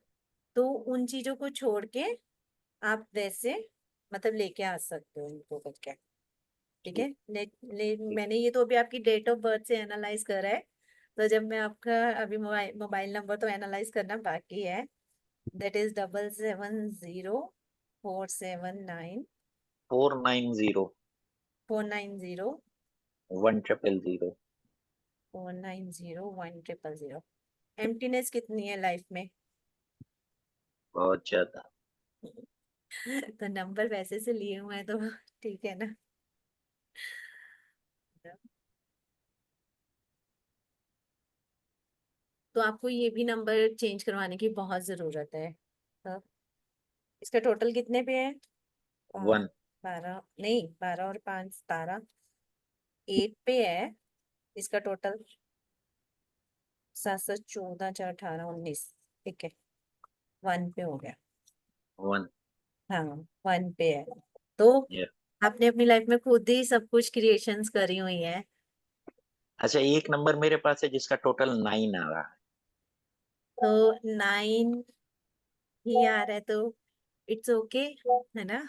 A: तो उन चीजों को छोड़ के आप वैसे मतलब लेके आ सकते हो उनको करके। ठीक है।
C: ठीक। ठीक।
A: मैंने ये तो अभी आपकी डेट ऑफ बर्थ से एनालाइज करा है, तो जब मैं आपका अभी मोबाइल नंबर तो एनालाइज करना बाकी है। That is 770479
C: 490
A: 490
C: 1000।
A: 490 1000। एम्प्टीनेस कितनी है लाइफ में?
C: बहुत ज्यादा।
A: तो नंबर वैसे से लिए हुए हैं तो ठीक है ना। तो आपको ये भी नंबर चेंज करवाने की बहुत जरूरत है। तो इसका टोटल कितने पे है?
C: 1।
A: 12 नहीं, 12 और 5 17, 8 पे है इसका टोटल। 7 7 14 4 18 19। ठीक है, 1 पे हो गया।
C: 1।
A: हाँ, 1 पे है। तो आपने अपनी लाइफ में खुद ही सब कुछ क्रिएशंस करी हुई है।
C: अच्छा, एक नंबर मेरे पास है जिसका टोटल 9 आ रहा है।
A: तो 9 ही आ रहा है, तो इट्स ओके है ना?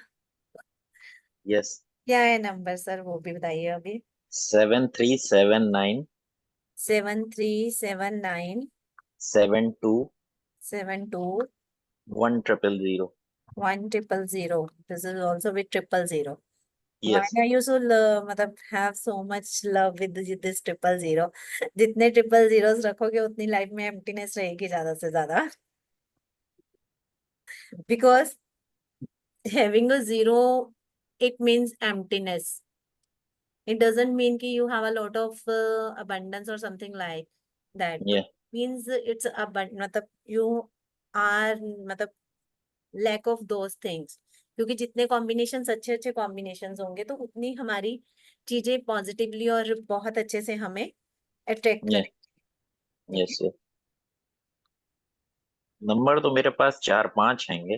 C: यस।
A: क्या है नंबर सर, वो भी बताइए अभी।
C: 7379
A: 7379
C: 72
A: 72
C: 1000।
A: 1000. This is also with 000. Why
C: yes.
A: are you so मतलब have so much love with this 000? जितने 000 रखोगे उतनी लाइफ में एम्प्टीनेस रहेगी ज्यादा से ज्यादा, because having a zero, it means emptiness. It doesn't mean कि you have a lot of abundance or something like that.
C: या
A: Means it's मतलब you are मतलब lack of those things. क्योंकि जितने कॉम्बिनेशन अच्छे अच्छे कॉम्बिनेशन होंगे तो उतनी हमारी चीजें पॉजिटिवली और बहुत अच्छे से हमें अट्रैक्ट
C: या
A: करेंगे। ठीक है,
C: यस। नंबर तो मेरे पास 4-5 हैंगे।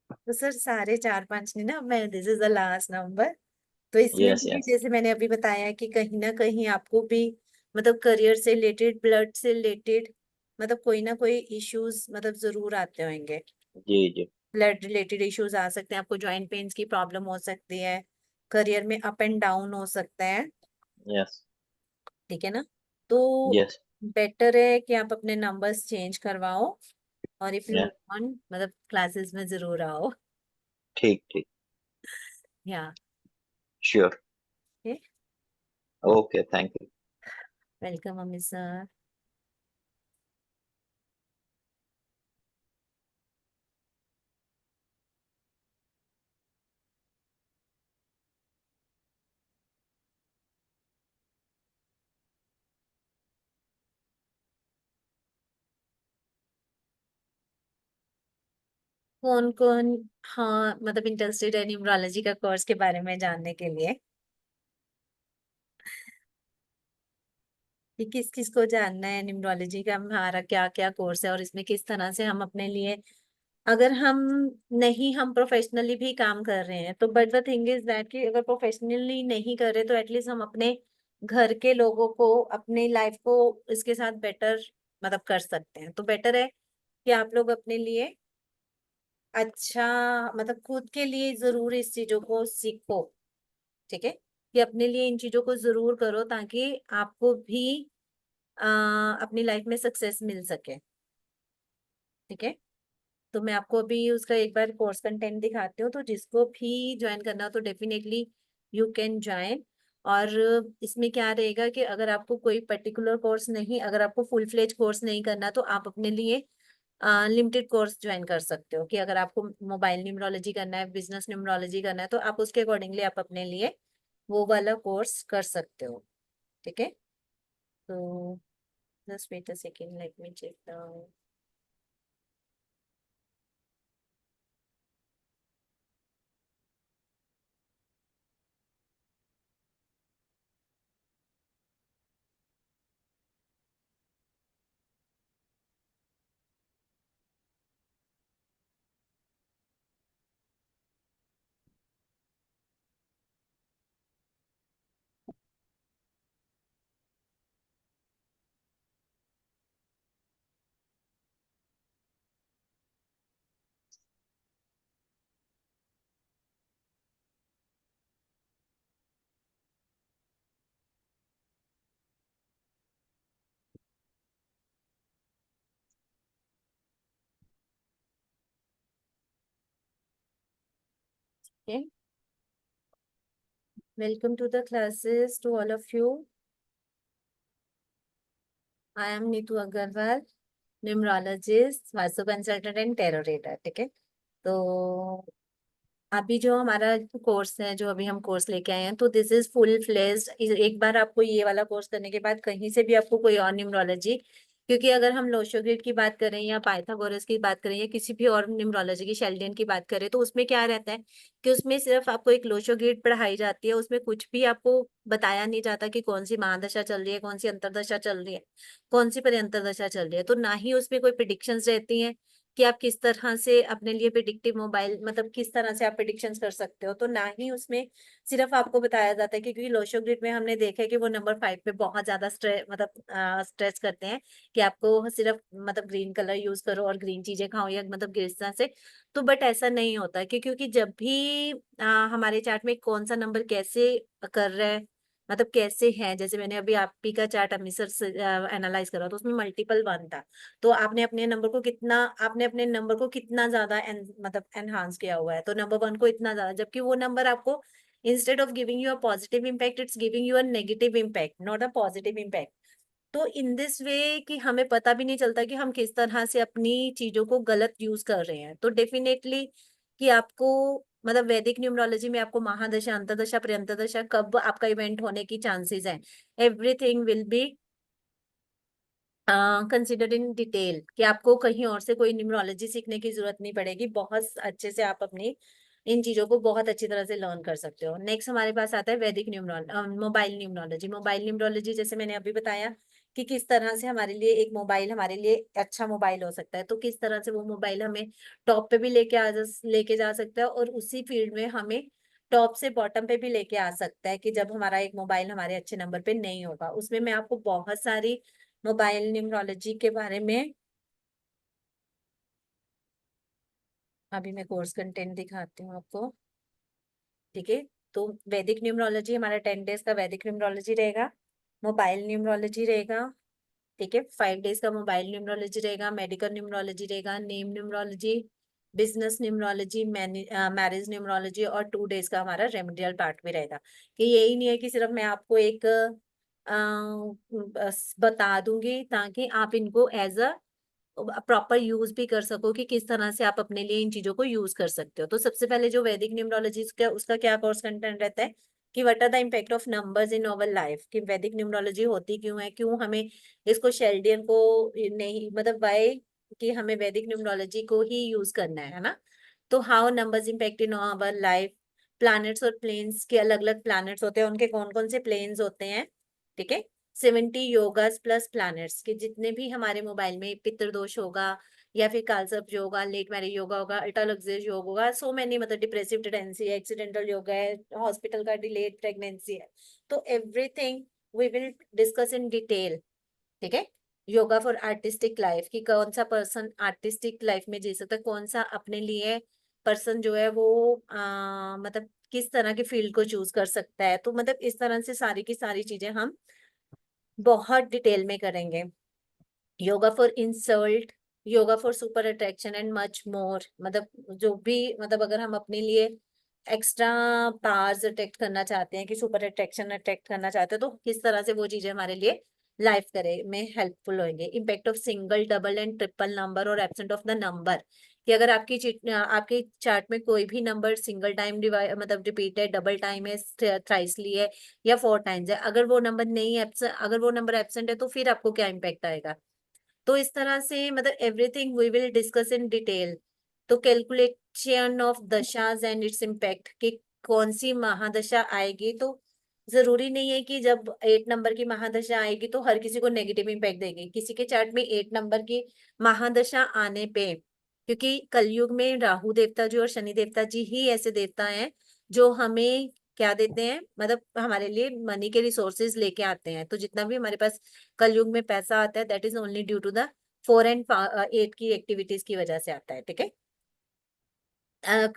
A: तो सर सारे 4-5 नहीं ना, मैं this is the last number. तो इसमें
C: यस
A: भी
C: यस।
A: जैसे मैंने अभी बताया कि कहीं ना कहीं आपको भी मतलब करियर से रिलेटेड, ब्लड से रिलेटेड, मतलब कोई ना कोई इश्यूज मतलब जरूर आते होंगे।
C: जी जी।
A: ब्लड रिलेटेड इश्यूज आ सकते हैं, आपको जॉइंट पेन्स की प्रॉब्लम हो सकती है, करियर में अप एंड डाउन हो सकता है।
C: यस
A: ठीक है ना? तो
C: यस।
A: बेटर है कि आप अपने नंबर्स चेंज करवाओ, और इफ यू
C: या
A: वांट मतलब क्लासेस में जरूर आओ।
C: ठीक ठीक।
A: या
C: sure.
A: Okay,
C: okay, thank you.
A: Welcome Amit sir. कौन कौन, हाँ मतलब इंटरेस्टेड है न्यूमरोलॉजी का कोर्स के बारे में जानने के लिए, कि किस किस को जानना है न्यूमरोलॉजी का हमारा क्या क्या कोर्स है और इसमें किस तरह से हम अपने लिए, अगर हम नहीं हम प्रोफेशनली भी काम कर रहे हैं तो, but the thing is that कि अगर प्रोफेशनली नहीं कर रहे तो एटलीस्ट हम अपने घर के लोगों को, अपनी लाइफ को इसके साथ बेटर मतलब कर सकते हैं। तो बेटर है कि आप लोग अपने लिए अच्छा मतलब खुद के लिए जरूर इस चीजों को सीखो। ठीक है, कि अपने लिए इन चीजों को जरूर करो ताकि आपको भी अपनी लाइफ में सक्सेस मिल सके। ठीक है, तो मैं आपको अभी उसका एक बार कोर्स कंटेंट दिखाती हूँ, तो जिसको भी ज्वाइन करना हो तो डेफिनेटली यू कैन ज्वाइन। और इसमें क्या रहेगा कि अगर आपको कोई पर्टिकुलर कोर्स नहीं, अगर आपको फुल फ्लेज कोर्स नहीं करना तो आप अपने लिए लिमिटेड कोर्स ज्वाइन कर सकते हो, कि अगर आपको मोबाइल न्यूमरोलॉजी करना है, बिजनेस न्यूमरोलॉजी करना है, तो आप उसके अकॉर्डिंगली आप अपने लिए वो वाला कोर्स कर सकते हो। ठीक है, तो just wait a second, let me check the, okay, welcome to the classes to all of you. I am Neetu Agarwal, numerologist, vastu consultant and tarot reader. ठीक है, तो अभी जो हमारा कोर्स है, जो अभी हम कोर्स लेके आए हैं, तो दिस इज फुल फ्लेज्ड। एक बार आपको ये वाला कोर्स करने के बाद कहीं से भी आपको कोई और न्यूमरोलॉजी, क्योंकि अगर हम लोशो ग्रिड की बात करें या पाइथागोरस की बात करें या किसी भी और न्यूमरोलॉजी की, शेल्डियन की बात करें, तो उसमें क्या रहता है कि उसमें सिर्फ आपको एक लोशो ग्रिड पढ़ाई जाती है, उसमें कुछ भी आपको बताया नहीं जाता कि कौन सी महादशा चल रही है, कौन सी अंतरदशा चल रही है, कौन सी परिअंतर दशा चल रही है। तो ना ही उसमें कोई प्रिडिक्शंस रहती हैं, कि आप किस तरह से अपने लिए प्रिडिक्टिव मोबाइल मतलब किस तरह से आप प्रिडिक्शंस कर सकते हो। तो ना ही उसमें सिर्फ आपको बताया जाता है क्योंकि लोशो ग्रिड में हमने देखा है कि वो नंबर 5 पे बहुत ज्यादा स्ट्रेस करते हैं कि आपको सिर्फ मतलब ग्रीन कलर यूज करो और ग्रीन चीजें खाओ या मतलब किस तरह से। तो बट ऐसा नहीं होता है क्योंकि जब भी हमारे चार्ट में कौन सा नंबर कैसे कर रहा है मतलब कैसे है, जैसे मैंने अभी आप ही का चार्ट अमृतसर से एनालाइज करा तो उसमें मल्टीपल 1 था। तो आपने अपने नंबर को कितना ज्यादा मतलब एनहांस किया हुआ है, तो नंबर 1 को इतना ज्यादा, जबकि वो नंबर आपको instead of giving you a positive impact it's giving you a negative impact not a positive impact. तो इन दिस वे कि हमें पता भी नहीं चलता कि हम किस तरह से अपनी चीजों को गलत यूज कर रहे हैं। तो डेफिनेटली कि आपको मतलब वैदिक न्यूमरोलॉजी में आपको महादशा अंतरदशा प्रयंतदशा कब आपका इवेंट होने की चांसेस है, everything will be considered in detail कि आपको कहीं और से कोई न्यूमरोलॉजी सीखने की जरूरत नहीं पड़ेगी। बहुत अच्छे से आप अपनी इन चीजों को बहुत अच्छी तरह से लर्न कर सकते हो। नेक्स्ट हमारे पास आता है वैदिक numerology, mobile numerology. Mobile numerology जैसे मैंने अभी बताया कि किस तरह से हमारे लिए एक मोबाइल हमारे लिए अच्छा मोबाइल हो सकता है, तो किस तरह से वो मोबाइल हमें टॉप पे भी लेके जा सकता है और उसी फील्ड में हमें टॉप से बॉटम पे भी लेके आ सकता है कि जब हमारा एक मोबाइल हमारे अच्छे नंबर पे नहीं होगा। उसमें मैं आपको बहुत सारी मोबाइल न्यूमरोलॉजी के बारे में अभी मैं कोर्स कंटेंट दिखाती हूँ आपको। ठीक है, तो वैदिक न्यूमरोलॉजी हमारा 10 डेज का वैदिक न्यूमरोलॉजी रहेगा, मोबाइल न्यूमरोलॉजी रहेगा। ठीक है, 5 डेज का मोबाइल न्यूमरोलॉजी रहेगा, मेडिकल न्यूमरोलॉजी रहेगा, name numerology, business numerology, marriage numerology और 2 डेज का हमारा रेमेडियल पार्ट भी रहेगा। कि यही नहीं है कि सिर्फ मैं आपको एक बस बता दूंगी ताकि आप इनको एज अ प्रॉपर यूज भी कर सको कि किस तरह से आप अपने लिए इन चीजों को यूज कर सकते हो। तो सबसे पहले जो वैदिक न्यूमरोलॉजी का उसका क्या कोर्स कंटेंट रहता है कि what are the impact of numbers in our life, कि वैदिक न्यूमरोलॉजी होती क्यों है, क्यों हमें इसको शेल्डियन को नहीं मतलब वाई कि हमें वैदिक न्यूमरोलॉजी को ही यूज करना है ना। तो how numbers impact in our life, planets और प्लेन्स के अलग अलग प्लैनेट्स होते हैं, उनके कौन कौन से प्लेन्स होते हैं। ठीक है, 70 योगास प्लस प्लैनेट्स के जितने भी हमारे मोबाइल में पितृदोष होगा या फिर कालसर्प योग होगा, लेट मैरिज योगा होगा, अल्ट्रा लग्जरियस योग होगा, सो मैनी मतलब डिप्रेसिव टेंडेंसी है, एक्सीडेंटल योगा है, हॉस्पिटल का डिलेड प्रेगनेंसी है, तो everything we will discuss in detail. ठीक है, योगा फॉर आर्टिस्टिक लाइफ कि कौन सा पर्सन आर्टिस्टिक लाइफ में जी सकता है, कौन सा अपने लिए पर्सन जो है वो मतलब किस तरह के फील्ड को चूज कर सकता है। तो मतलब इस तरह से सारी की सारी चीजें हम बहुत डिटेल में करेंगे। Yoga for insult, yoga for super attraction and much more, मतलब जो भी मतलब अगर हम अपने लिए एक्स्ट्रा पावर्स अट्रैक्ट करना चाहते हैं कि सुपर अट्रैक्शन अट्रैक्ट करना चाहते हैं तो किस तरह से वो चीजें हमारे लिए लाइफ करे में हेल्पफुल होंगे। Impact of single double and triple number और एब्सेंट ऑफ द नंबर, कि अगर आपके चार्ट में कोई भी नंबर सिंगल टाइम मतलब रिपीट है, डबल टाइम है, थ्राइसली है या 4 टाइम्स है, अगर वो नंबर नहीं एब्सेंट, अगर वो नंबर एब्सेंट है तो फिर आपको क्या इम्पैक्ट आएगा। तो इस तरह से मतलब everything we will discuss in detail. तो calculation of dashas and its impact कि कौन सी महादशा आएगी, तो जरूरी नहीं है कि जब 8 नंबर की महादशा आएगी तो हर किसी को नेगेटिव इम्पैक्ट देगी। किसी के चार्ट में 8 नंबर की महादशा आने पे, क्योंकि कलयुग में राहु देवता जी और शनि देवता जी ही ऐसे देवता हैं जो हमें क्या देते हैं, मतलब हमारे लिए मनी के रिसोर्सेज लेके आते हैं। तो जितना भी हमारे पास कलयुग में पैसा आता है that is only due to the 4 and 8 की एक्टिविटीज की वजह से आता है। ठीक है, अब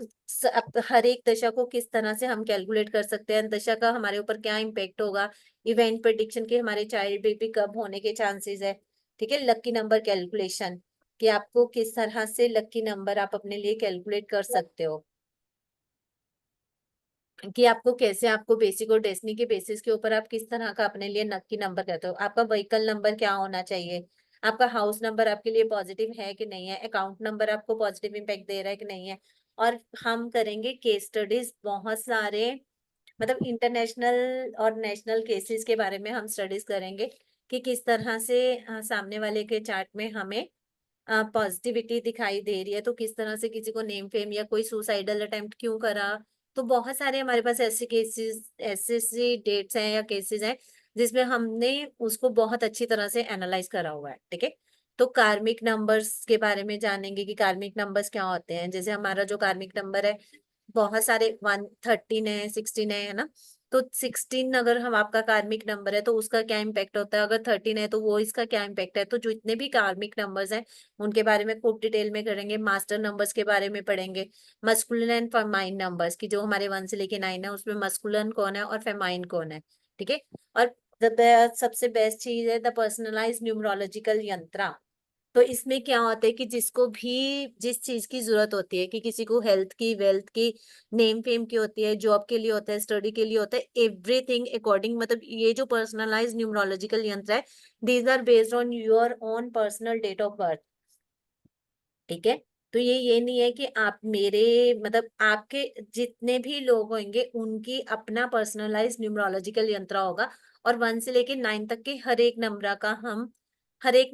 A: हर एक दशा को किस तरह से हम कैलकुलेट कर सकते हैं, दशा का हमारे ऊपर क्या इम्पेक्ट होगा, इवेंट प्रेडिक्शन के हमारे चाइल्ड बेबी कब होने के चांसेस है। ठीक है, लकी नंबर कैलकुलेशन कि आपको किस तरह से लकी नंबर आप अपने लिए कैलकुलेट कर सकते हो, कि आपको कैसे आपको बेसिक और डेस्टिनी के बेसिस के ऊपर आप किस तरह का अपने लिए नक्की नंबर कहते हो। आपका व्हीकल नंबर क्या होना चाहिए, आपका हाउस नंबर आपके लिए पॉजिटिव है कि नहीं है, अकाउंट नंबर आपको पॉजिटिव इम्पैक्ट दे रहा है कि नहीं है। और हम करेंगे केस स्टडीज, बहुत सारे मतलब इंटरनेशनल और नेशनल केसेस के बारे में हम स्टडीज करेंगे कि किस तरह से सामने वाले के चार्ट में हमें पॉजिटिविटी दिखाई दे रही है, तो किस तरह से किसी को नेम फेम या कोई सुसाइडल अटेम्प्ट क्यों करा। तो बहुत सारे हमारे पास ऐसे केसेस ऐसे डेट्स हैं या केसेस हैं जिसमें हमने उसको बहुत अच्छी तरह से एनालाइज करा हुआ है। ठीक है, तो कार्मिक नंबर्स के बारे में जानेंगे कि कार्मिक नंबर्स क्या होते हैं। जैसे हमारा जो कार्मिक नंबर है, बहुत सारे 113 है, 16 है ना। तो 16 अगर हम आपका कार्मिक नंबर है तो उसका क्या इम्पैक्ट होता है, अगर 13 है तो वो इसका क्या इम्पैक्ट है। तो जो इतने भी कार्मिक नंबर्स हैं उनके बारे में खूब डिटेल में करेंगे। मास्टर नंबर्स के बारे में पढ़ेंगे। मस्कुलिन एंड फेमाइन नंबर्स की, जो हमारे 1 से लेके 9 है उसमें मस्कुलिन कौन है और फेमाइन कौन है, ठीक है। और सबसे बेस्ट चीज है द पर्सनलाइज न्यूमरोलॉजिकल यंत्रा। तो इसमें क्या होता है कि जिसको भी जिस चीज की जरूरत होती है, कि किसी को हेल्थ की, वेल्थ की, नेम फेम की होती है, जॉब के लिए होता है, स्टडी के लिए होता है, एवरीथिंग अकॉर्डिंग, मतलब ये जो पर्सनलाइज न्यूमरोलॉजिकल यंत्र है, these are based on your own personal date of birth, ठीक है। तो ये नहीं है कि आप मेरे, मतलब आपके जितने भी लोग होंगे उनकी अपना पर्सनलाइज न्यूमरोलॉजिकल यंत्र होगा। और 1 से लेके 9 तक के हर एक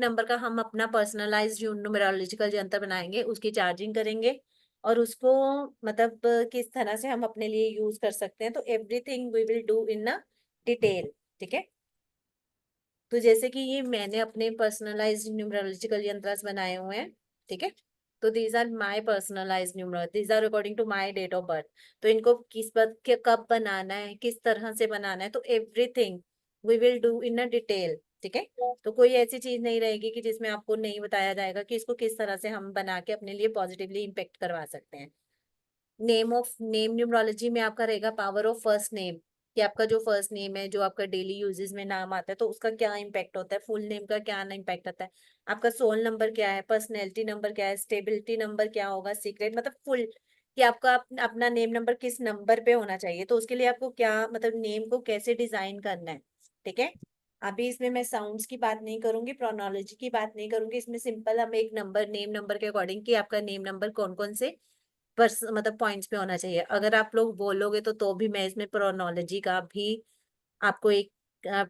A: नंबर का हम अपना पर्सनलाइज न्यूमरोलॉजिकल यंत्र बनाएंगे, उसकी चार्जिंग करेंगे और उसको मतलब किस तरह से हम अपने लिए यूज कर सकते हैं। तो everything we will do in a detail, ठीक है। तो जैसे कि ये मैंने अपने पर्सनलाइज्ड न्यूमरोलॉजिकल यंत्रस बनाए हुए हैं, ठीक है। तो these are my personalised numero, these are according to my date of birth. तो इनको किस बात के कब बनाना है, किस तरह से बनाना है, तो everything we will do in a detail, ठीक है। तो कोई ऐसी चीज नहीं रहेगी कि जिसमें आपको नहीं बताया जाएगा कि इसको किस तरह से हम बना के अपने लिए पॉजिटिवली इम्पेक्ट करवा सकते हैं। नेम न्यूमरोलॉजी में आपका रहेगा पावर ऑफ फर्स्ट नेम, कि आपका जो फर्स्ट नेम है, जो आपका डेली यूजेस में नाम आता है, तो उसका क्या इम्पैक्ट होता है, फुल नेम का क्या इम्पैक्ट आता है, आपका सोल नंबर क्या है, पर्सनैलिटी नंबर क्या है, स्टेबिलिटी नंबर क्या होगा, सीक्रेट, मतलब फुल, कि आपका अपना नेम नंबर किस नंबर पे होना चाहिए। तो उसके लिए आपको क्या, मतलब नेम को कैसे डिजाइन करना है, ठीक है। अभी इसमें मैं साउंड्स की बात नहीं करूंगी, प्रोनोलॉजी की बात नहीं करूंगी, इसमें सिंपल हम एक नंबर, नेम नंबर के अकॉर्डिंग कि आपका नेम नंबर कौन कौन से मतलब पॉइंट्स पे होना चाहिए। अगर आप लोग बोलोगे तो भी मैं इसमें प्रोनोलॉजी का भी आपको एक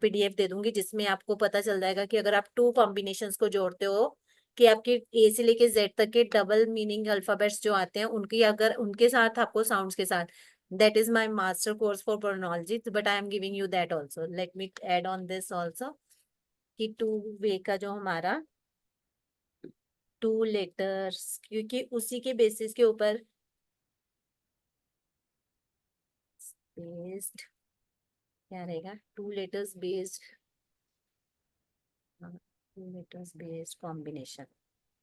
A: पीडीएफ दे दूंगी, जिसमें आपको पता चल जाएगा कि अगर आप 2 कॉम्बिनेशंस को जोड़ते हो, कि आपके ए से लेके जेड तक के डबल मीनिंग अल्फाबेट्स जो आते हैं उनकी, अगर उनके साथ आपको साउंड्स के साथ, that is my master course for pronology, but I am giving you that also, let me add on this also, कि 2 वे का जो हमारा 2 लेटर्स, क्योंकि उसी के बेसिस के ऊपर बेस्ड क्या रहेगा, 2 letters based, 2 letters based combination,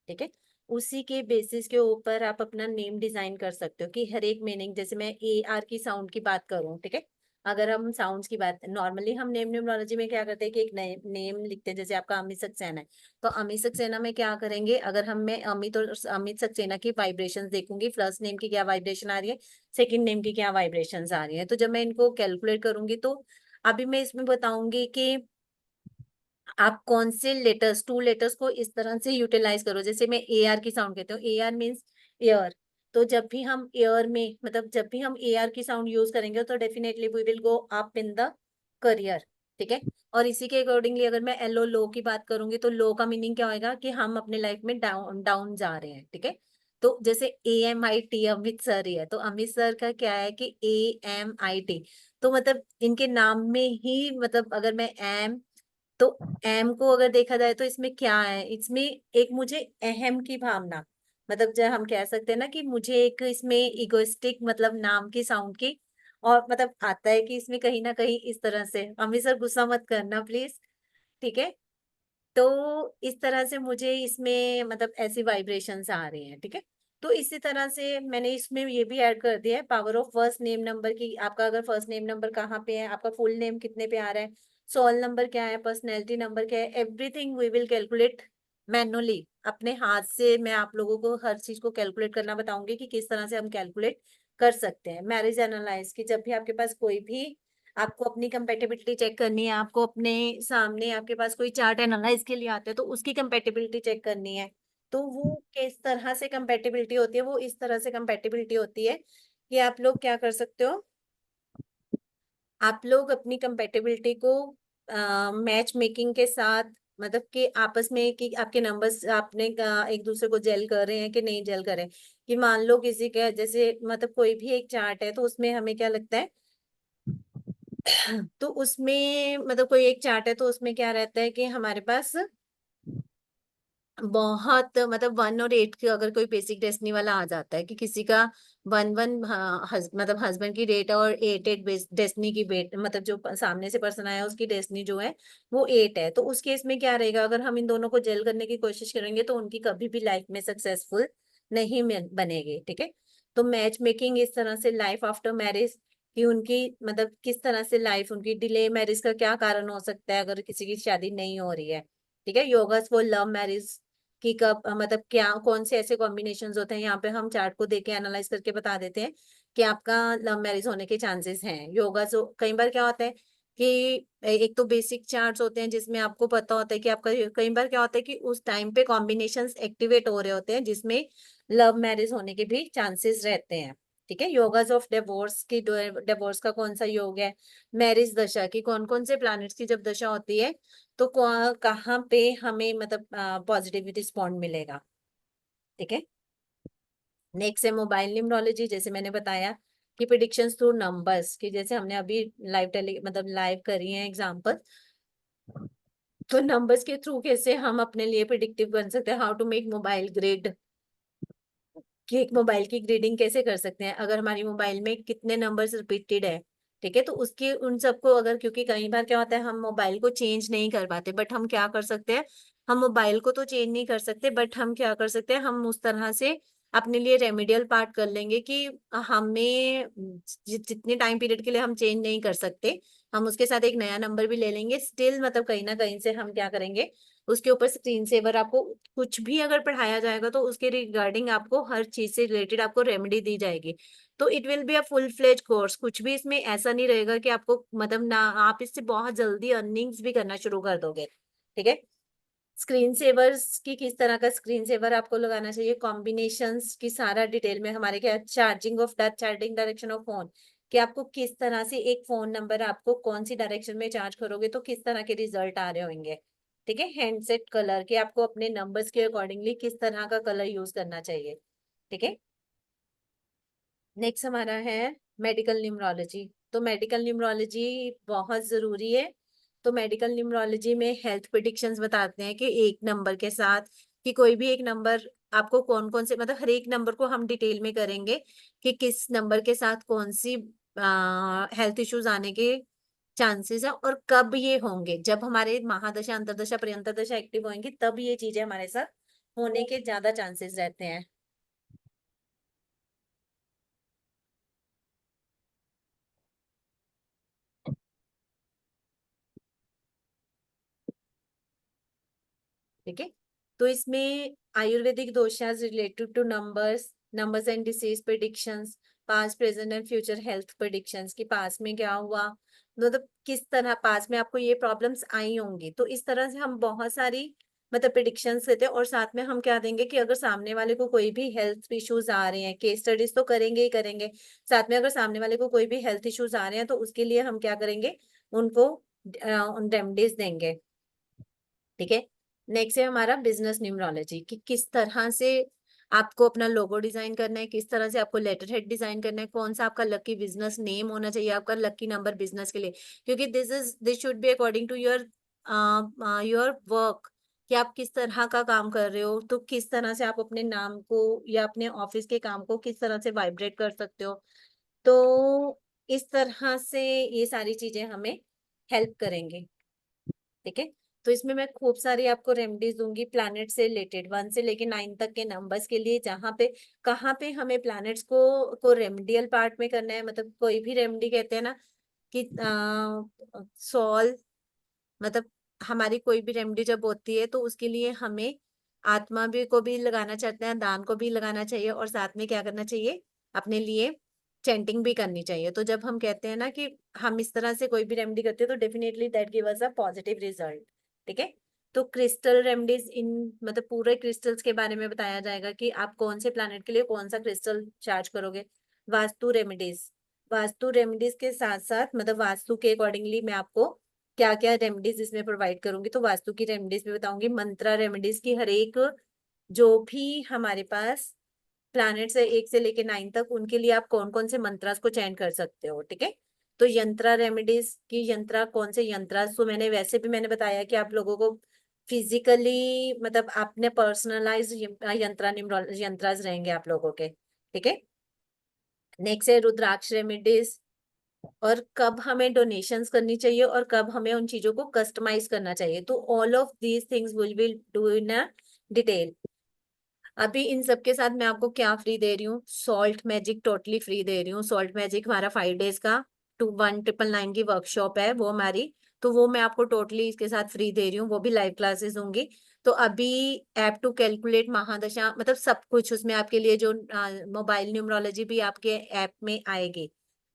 A: ठीक है। उसी के बेसिस के ऊपर आप अपना नेम डिजाइन कर सकते हो, कि हर एक मीनिंग, जैसे मैं ए आर की साउंड की बात करूं, ठीक है। अगर हम साउंड्स की बात, नॉर्मली हम नेम न्यूमरोलॉजी में क्या करते हैं कि एक नेम लिखते हैं, जैसे आपका अमित सक्सेना है। तो अमित सक्सेना में क्या करेंगे, अगर हम मैं अमित और अमित सक्सेना की वाइब्रेशन देखूंगी, फर्स्ट नेम की क्या वाइब्रेशन आ रही है, सेकेंड नेम की क्या वाइब्रेशन आ रही है। तो जब मैं इनको कैलकुलेट करूंगी, तो अभी मैं इसमें बताऊंगी कि आप कौन से लेटर्स, 2 लेटर्स को इस तरह से यूटिलाइज करो। जैसे मैं ए आर की साउंड कहते हो, ए आर मीन्स एयर। तो जब भी हम एयर में, मतलब जब भी हम ए आर की साउंड यूज करेंगे तो definitely we will go up in the career, ठीक है। और इसी के अकॉर्डिंगली अगर मैं एलो लो की बात करूंगी, तो लो का मीनिंग क्या होगा, कि हम अपने लाइफ में डाउन डाउन जा रहे हैं, ठीक है। तो जैसे AMIT अमित सर ही है, तो अमित सर का क्या है कि AMIT, तो मतलब इनके नाम में ही, मतलब अगर मैं एम, तो एम को अगर देखा जाए तो इसमें क्या है, इसमें एक मुझे अहम की भावना, मतलब जब हम कह सकते हैं ना कि मुझे एक इसमें इगोइस्टिक, मतलब नाम की साउंड की, और मतलब आता है कि इसमें कहीं ना कहीं इस तरह से, अमित सर गुस्सा मत करना प्लीज, ठीक है। तो इस तरह से मुझे इसमें मतलब ऐसी वाइब्रेशंस आ रही हैं, ठीक है। तो इसी तरह से मैंने इसमें ये भी ऐड कर दिया है power of first name number की, आपका अगर फर्स्ट नेम नंबर कहाँ पे है, आपका फुल नेम कितने पे आ रहा है, सोल नंबर क्या है, पर्सनैलिटी नंबर क्या है, everything we will calculate manually, अपने हाथ से मैं आप लोगों को हर चीज को कैलकुलेट करना बताऊंगी कि किस तरह से हम कैलकुलेट कर सकते हैं। मैरिज एनालाइज की, जब भी आपके पास कोई भी, आपको अपनी कंपेटिबिलिटी चेक करनी है, आपको अपने सामने आपके पास कोई चार्ट एनालाइज के लिए आता है तो उसकी कंपेटिबिलिटी चेक करनी है, तो वो किस तरह से कंपेटिबिलिटी होती है, वो इस तरह से कंपेटिबिलिटी होती है कि आप लोग क्या कर सकते हो, आप लोग अपनी कंपेटिबिलिटी को मैच मेकिंग के साथ, मतलब कि आपस में कि आपके नंबर्स आपने एक दूसरे को जेल कर रहे हैं कि नहीं जेल कर रहे हैं। कि मान लो किसी का, जैसे मतलब कोई भी एक चार्ट है तो उसमें हमें क्या लगता है, तो उसमें मतलब कोई एक चार्ट है तो उसमें क्या रहता है कि हमारे पास बहुत मतलब 1 और 8 की अगर कोई बेसिक डेस्टिनी वाला आ जाता है कि किसी का 1 1 मतलब हस्बैंड की डेट है और 8 8 डेस्टिनी की बेट मतलब जो सामने से पर्सन आया उसकी डेस्टिनी जो है वो 8 है, तो उस केस में क्या रहेगा, अगर हम इन दोनों को जेल करने की कोशिश करेंगे तो उनकी कभी भी लाइफ में सक्सेसफुल नहीं बनेगी। ठीक है, तो मैच मेकिंग इस तरह से लाइफ आफ्टर मैरिज कि उनकी मतलब किस तरह से लाइफ उनकी डिले मैरिज का क्या कारण हो सकता है अगर किसी की शादी नहीं हो रही है। ठीक है, योगास फॉर लव मैरिज कि कब मतलब क्या कौन से ऐसे कॉम्बिनेशंस होते हैं, यहाँ पे हम चार्ट को देख के एनालाइज करके बता देते हैं कि आपका लव मैरिज होने के चांसेस हैं। योगा जो कई बार क्या होता है कि एक तो बेसिक चार्ट्स होते हैं जिसमें आपको पता होता है कि आपका, कई बार क्या होता है कि उस टाइम पे कॉम्बिनेशंस एक्टिवेट हो रहे होते हैं जिसमें लव मैरिज होने के भी चांसेस रहते हैं। ठीक है, योगाज ऑफ डिवोर्स की, डिवोर्स का कौन सा योग है, मैरिज दशा की कौन कौन से प्लैनेट्स की जब दशा होती है तो कहाँ पे हमें मतलब पॉजिटिव रिस्पॉन्ड मिलेगा। ठीक है, नेक्स्ट है मोबाइल न्यूमरोलॉजी, जैसे मैंने बताया कि प्रिडिक्शंस थ्रू नंबर्स की, जैसे हमने अभी लाइव टेली मतलब लाइव करी है एग्जांपल, तो नंबर्स के थ्रू कैसे हम अपने लिए प्रिडिक्टिव बन सकते हैं, how to make mobile grid, कि एक मोबाइल की ग्रेडिंग कैसे कर सकते हैं अगर हमारी मोबाइल में कितने नंबर्स रिपीटेड है। ठीक है, तो उसके उन सबको अगर, क्योंकि कई बार क्या होता है हम मोबाइल को चेंज नहीं कर पाते, बट हम क्या कर सकते हैं, हम मोबाइल को तो चेंज नहीं कर सकते बट हम क्या कर सकते हैं, हम उस तरह से अपने लिए रेमेडियल पार्ट कर लेंगे कि हमें जितने टाइम पीरियड के लिए हम चेंज नहीं कर सकते, हम उसके साथ एक नया नंबर भी ले लेंगे स्टिल, मतलब कहीं ना कहीं से हम क्या करेंगे, उसके ऊपर स्क्रीन सेवर, आपको कुछ भी अगर पढ़ाया जाएगा तो उसके रिगार्डिंग आपको हर चीज से रिलेटेड आपको रेमेडी दी जाएगी। तो it will be a full fledge course, कुछ भी इसमें ऐसा नहीं रहेगा कि आपको मतलब ना, आप इससे बहुत जल्दी अर्निंग्स भी करना शुरू कर दोगे। ठीक है, स्क्रीन सेवर्स की किस तरह का स्क्रीन सेवर आपको लगाना चाहिए, कॉम्बिनेशंस की सारा डिटेल में हमारे क्या, charging of that charging direction of phone, कि आपको किस तरह से एक फोन नंबर आपको कौन सी डायरेक्शन में चार्ज करोगे तो किस तरह के रिजल्ट आ रहे होंगे। ठीक है, हैंडसेट कलर, कि आपको अपने नंबर्स के अकॉर्डिंगली किस तरह का कलर यूज करना चाहिए। ठीक है, नेक्स्ट हमारा है मेडिकल न्यूमरोलॉजी, तो मेडिकल न्यूमरोलॉजी बहुत जरूरी है। तो मेडिकल न्यूमरोलॉजी में हेल्थ प्रिडिक्शंस बताते हैं कि एक नंबर के साथ, कि कोई भी एक नंबर आपको कौन कौन से, मतलब हर एक नंबर को हम डिटेल में करेंगे कि किस नंबर के साथ कौन सी हेल्थ इश्यूज आने के चांसेस है और कब ये होंगे, जब हमारे महादशा अंतरदशा पर्यंतदशा एक्टिव होंगी तब ये चीजें हमारे साथ होने के ज्यादा चांसेस रहते हैं। ठीक है, तो इसमें Ayurvedic doshas related to numbers, numbers and disease predictions, past present and future health predictions, कि पास में क्या हुआ, मतलब किस तरह पास में आपको ये प्रॉब्लम्स आई होंगी, तो इस तरह से हम बहुत सारी मतलब प्रिडिक्शंस देते हैं और साथ में हम क्या देंगे कि अगर सामने वाले को कोई भी हेल्थ इश्यूज आ रहे हैं, केस स्टडीज तो करेंगे ही करेंगे, साथ में अगर सामने वाले को कोई भी हेल्थ इश्यूज आ रहे हैं तो उसके लिए हम क्या करेंगे, उनको रेमेडीज देंगे। ठीक है, नेक्स्ट है हमारा बिजनेस न्यूमरोलॉजी, कि किस तरह से आपको अपना लोगो डिजाइन करना है, किस तरह से आपको लेटर हेड डिजाइन करना है, कौन सा आपका लकी बिजनेस नेम होना चाहिए, आपका लकी नंबर बिजनेस के लिए, क्योंकि this should be according to your your work, कि आप किस तरह का काम कर रहे हो, तो किस तरह से आप अपने नाम को या अपने ऑफिस के काम को किस तरह से वाइब्रेट कर सकते हो। तो इस तरह से ये सारी चीजें हमें हेल्प करेंगे। ठीक है, तो इसमें मैं खूब सारी आपको रेमेडीज दूंगी प्लैनेट से रिलेटेड, 1 से लेके 9 तक के नंबर्स के लिए, जहाँ पे कहाँ पे हमें प्लैनेट्स को रेमेडियल पार्ट में करना है, मतलब कोई भी रेमेडी कहते हैं ना कि सॉल्व, मतलब हमारी कोई भी रेमेडी जब होती है तो उसके लिए हमें आत्मा भी को भी लगाना चाहते हैं, दान को भी लगाना चाहिए और साथ में क्या करना चाहिए, अपने लिए चैंटिंग भी करनी चाहिए। तो जब हम कहते हैं ना कि हम इस तरह से कोई भी रेमेडी करते हैं तो definitely that give us a positive result. ठीक है, तो क्रिस्टल रेमेडीज इन मतलब पूरे क्रिस्टल्स के बारे में बताया जाएगा कि आप कौन से प्लैनेट के लिए कौन सा क्रिस्टल चार्ज करोगे। वास्तु रेमेडीज, वास्तु रेमेडीज के साथ साथ मतलब वास्तु के अकॉर्डिंगली मैं आपको क्या क्या रेमेडीज इसमें प्रोवाइड करूंगी, तो वास्तु की रेमेडीज भी बताऊंगी, मंत्रा रेमेडीज की, हर एक जो भी हमारे पास प्लैनेट्स है 1 से लेके 9 तक, उनके लिए आप कौन कौन से मंत्रास को चयन कर सकते हो। ठीक है, तो यंत्रा रेमेडीज की, यंत्रा कौन से यंत्रास, तो मैंने वैसे भी मैंने बताया कि आप लोगों को फिजिकली मतलब आपने पर्सनलाइज यंत्राज रहेंगे आप लोगों के, ठीक है। नेक्स्ट है रुद्राक्ष रेमेडीज, और कब हमें डोनेशंस करनी चाहिए और कब हमें उन चीजों को कस्टमाइज करना चाहिए, तो all of these things will do in a detail. अभी इन सब के साथ मैं आपको क्या फ्री दे रही हूँ, सॉल्ट मैजिक टोटली फ्री दे रही हूँ। सॉल्ट मैजिक हमारा 5 डेज का 1999 की वर्कशॉप है वो हमारी, तो वो मैं आपको टोटली इसके साथ फ्री दे रही हूँ, वो भी लाइव क्लासेस होंगी। तो अभी ऐप टू कैलकुलेट महादशा मतलब सब कुछ उसमें आपके लिए, जो मोबाइल न्यूमरोलॉजी भी आपके ऐप में आएगी,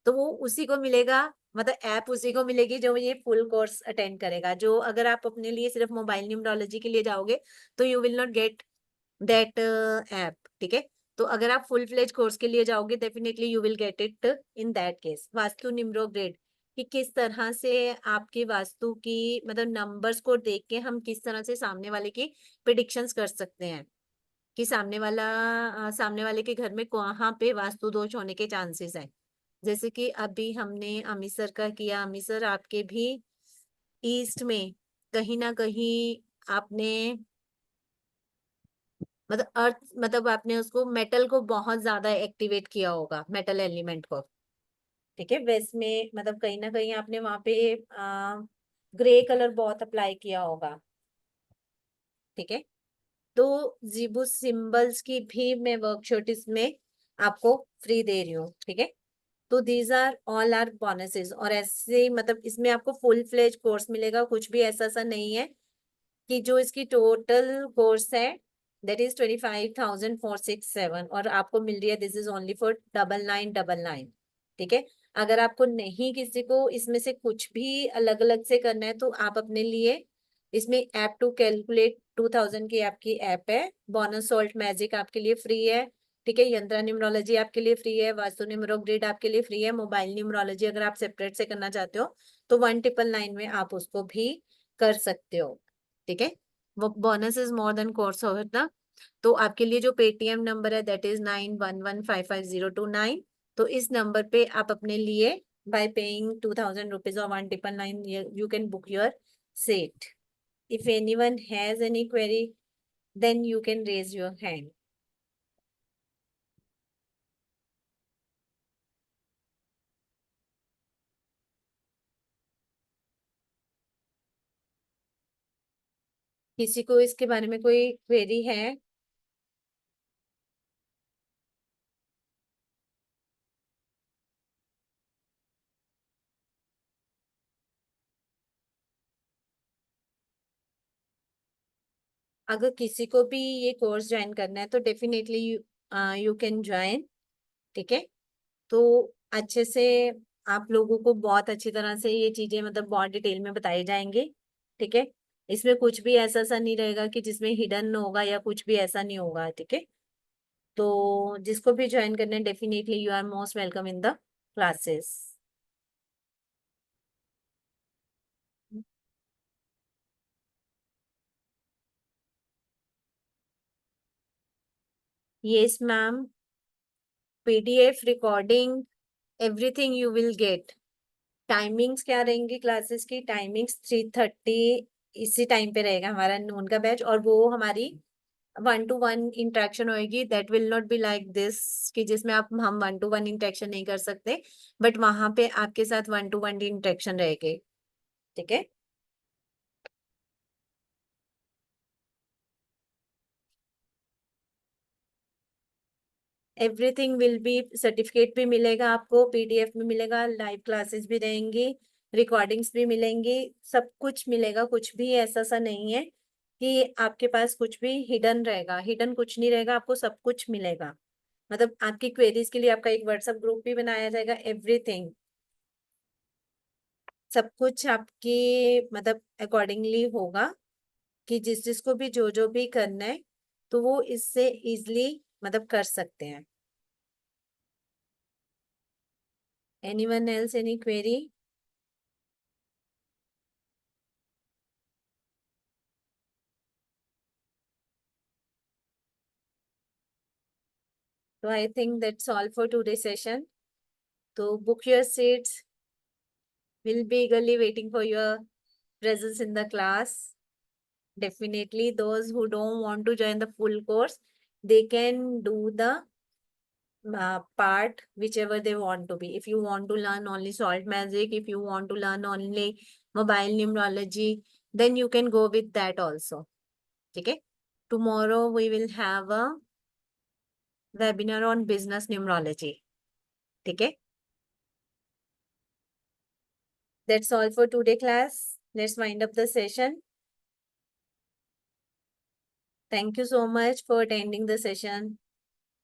A: तो वो उसी को मिलेगा, मतलब ऐप उसी को मिलेगी जो ये फुल कोर्स अटेंड करेगा। जो अगर आप अपने लिए सिर्फ मोबाइल न्यूमरोलॉजी के लिए जाओगे तो you will not get that app, ठीक है। तो अगर आप फुल फ्लेज कोर्स के लिए जाओगे definitely you will get it in that case. Vastu numero grade, कि किस तरह से आपकी वास्तु की मतलब नंबर्स को देख के हम किस तरह से सामने वाले की प्रिडिक्शंस कर सकते हैं कि सामने वाले के घर में कहाँ पे वास्तु दोष होने के चांसेस हैं। जैसे कि अभी हमने अमिसर का किया, अमिसर आपके भी ईस्ट में कहीं ना कहीं आपने मतलब अर्थ मतलब आपने उसको मेटल को बहुत ज्यादा एक्टिवेट किया होगा, मेटल एलिमेंट को, ठीक है। वेस्ट में मतलब कहीं ना कहीं आपने वहां पे ग्रे कलर बहुत अप्लाई किया होगा, ठीक है। तो जीबू सिंबल्स की भी मैं वर्कशॉप इसमें आपको फ्री दे रही हूँ, ठीक है। तो these are all are bonuses, और ऐसे मतलब इसमें आपको फुल फ्लेज कोर्स मिलेगा, कुछ भी ऐसा सा नहीं है कि जो इसकी टोटल कोर्स है दैट इज 25,467, और आपको मिल रही है दिस इज ओनली फॉर 9999, ठीक है। अगर आपको नहीं किसी को इसमें से कुछ भी अलग अलग से करना है तो आप अपने लिए इसमें ऐप टू कैलकुलेट 2000 की आपकी ऐप है, बोनस सॉल्ट मैजिक आपके लिए फ्री है, ठीक है। यंत्रा न्यूमरोलॉजी आपके लिए फ्री है, वास्तु न्यूमरो ग्रिड आपके लिए फ्री है। मोबाइल न्यूमरोलॉजी अगर आप सेपरेट से करना चाहते हो तो 1999 में आप उसको भी कर सकते हो, ठीक है। वो bonus is more than course होता। तो आपके लिए जो पेटीएम नंबर है दैट इज 91155029, तो इस नंबर पे आप अपने लिए बाय पेइंग 2000 रुपीज और 1999 you can book your seat. If anyone has any query, then you can raise your hand. किसी को इसके बारे में कोई क्वेरी है? अगर किसी को भी ये कोर्स ज्वाइन करना है तो डेफिनेटली यू कैन ज्वाइन, ठीक है। तो अच्छे से आप लोगों को बहुत अच्छी तरह से ये चीजें मतलब बहुत डिटेल में बताई जाएंगी, ठीक है। इसमें कुछ भी ऐसा सा नहीं रहेगा कि जिसमें हिडन होगा या कुछ भी ऐसा नहीं होगा, ठीक है। तो जिसको भी ज्वाइन करना है definitely you are most welcome in the classes. Yes ma'am, PDF recording everything you will get. Timings क्या रहेंगी क्लासेस की? टाइमिंग्स 3:30 इसी टाइम पे रहेगा हमारा नून का बैच, और वो हमारी 1-to-1 इंटरेक्शन होएगी। That will not be like this कि जिसमें आप हम 1-to-1 इंटरेक्शन नहीं कर सकते, बट वहां पे आपके साथ 1-to-1 इंटरेक्शन रहेगी, ठीक है। एवरीथिंग विल बी, सर्टिफिकेट भी मिलेगा आपको, पीडीएफ भी मिलेगा, लाइव क्लासेस भी रहेंगी, रिकॉर्डिंग्स भी मिलेंगी, सब कुछ मिलेगा। कुछ भी ऐसा सा नहीं है कि आपके पास कुछ भी हिडन रहेगा, हिडन कुछ नहीं रहेगा, आपको सब कुछ मिलेगा। मतलब आपकी क्वेरीज के लिए आपका एक व्हाट्सएप ग्रुप भी बनाया जाएगा। एवरीथिंग सब कुछ आपकी मतलब अकॉर्डिंगली होगा कि जिस जिसको भी जो भी करना है तो वो इससे इजली मतलब कर सकते हैं। Anyone else, any query? So I think that's all for today's session. So book your seats. We'll be eagerly waiting for your presence in the class. Definitely those who don't want to join the full course, they can do the part whichever they want to be. If you want to learn only salt magic, if you want to learn only mobile numerology, then you can go with that also. Okay. Tomorrow we will have a webinar on business numerology. Okay. That's all for today, class. Let's wind up the session. Thank you so much for attending the session.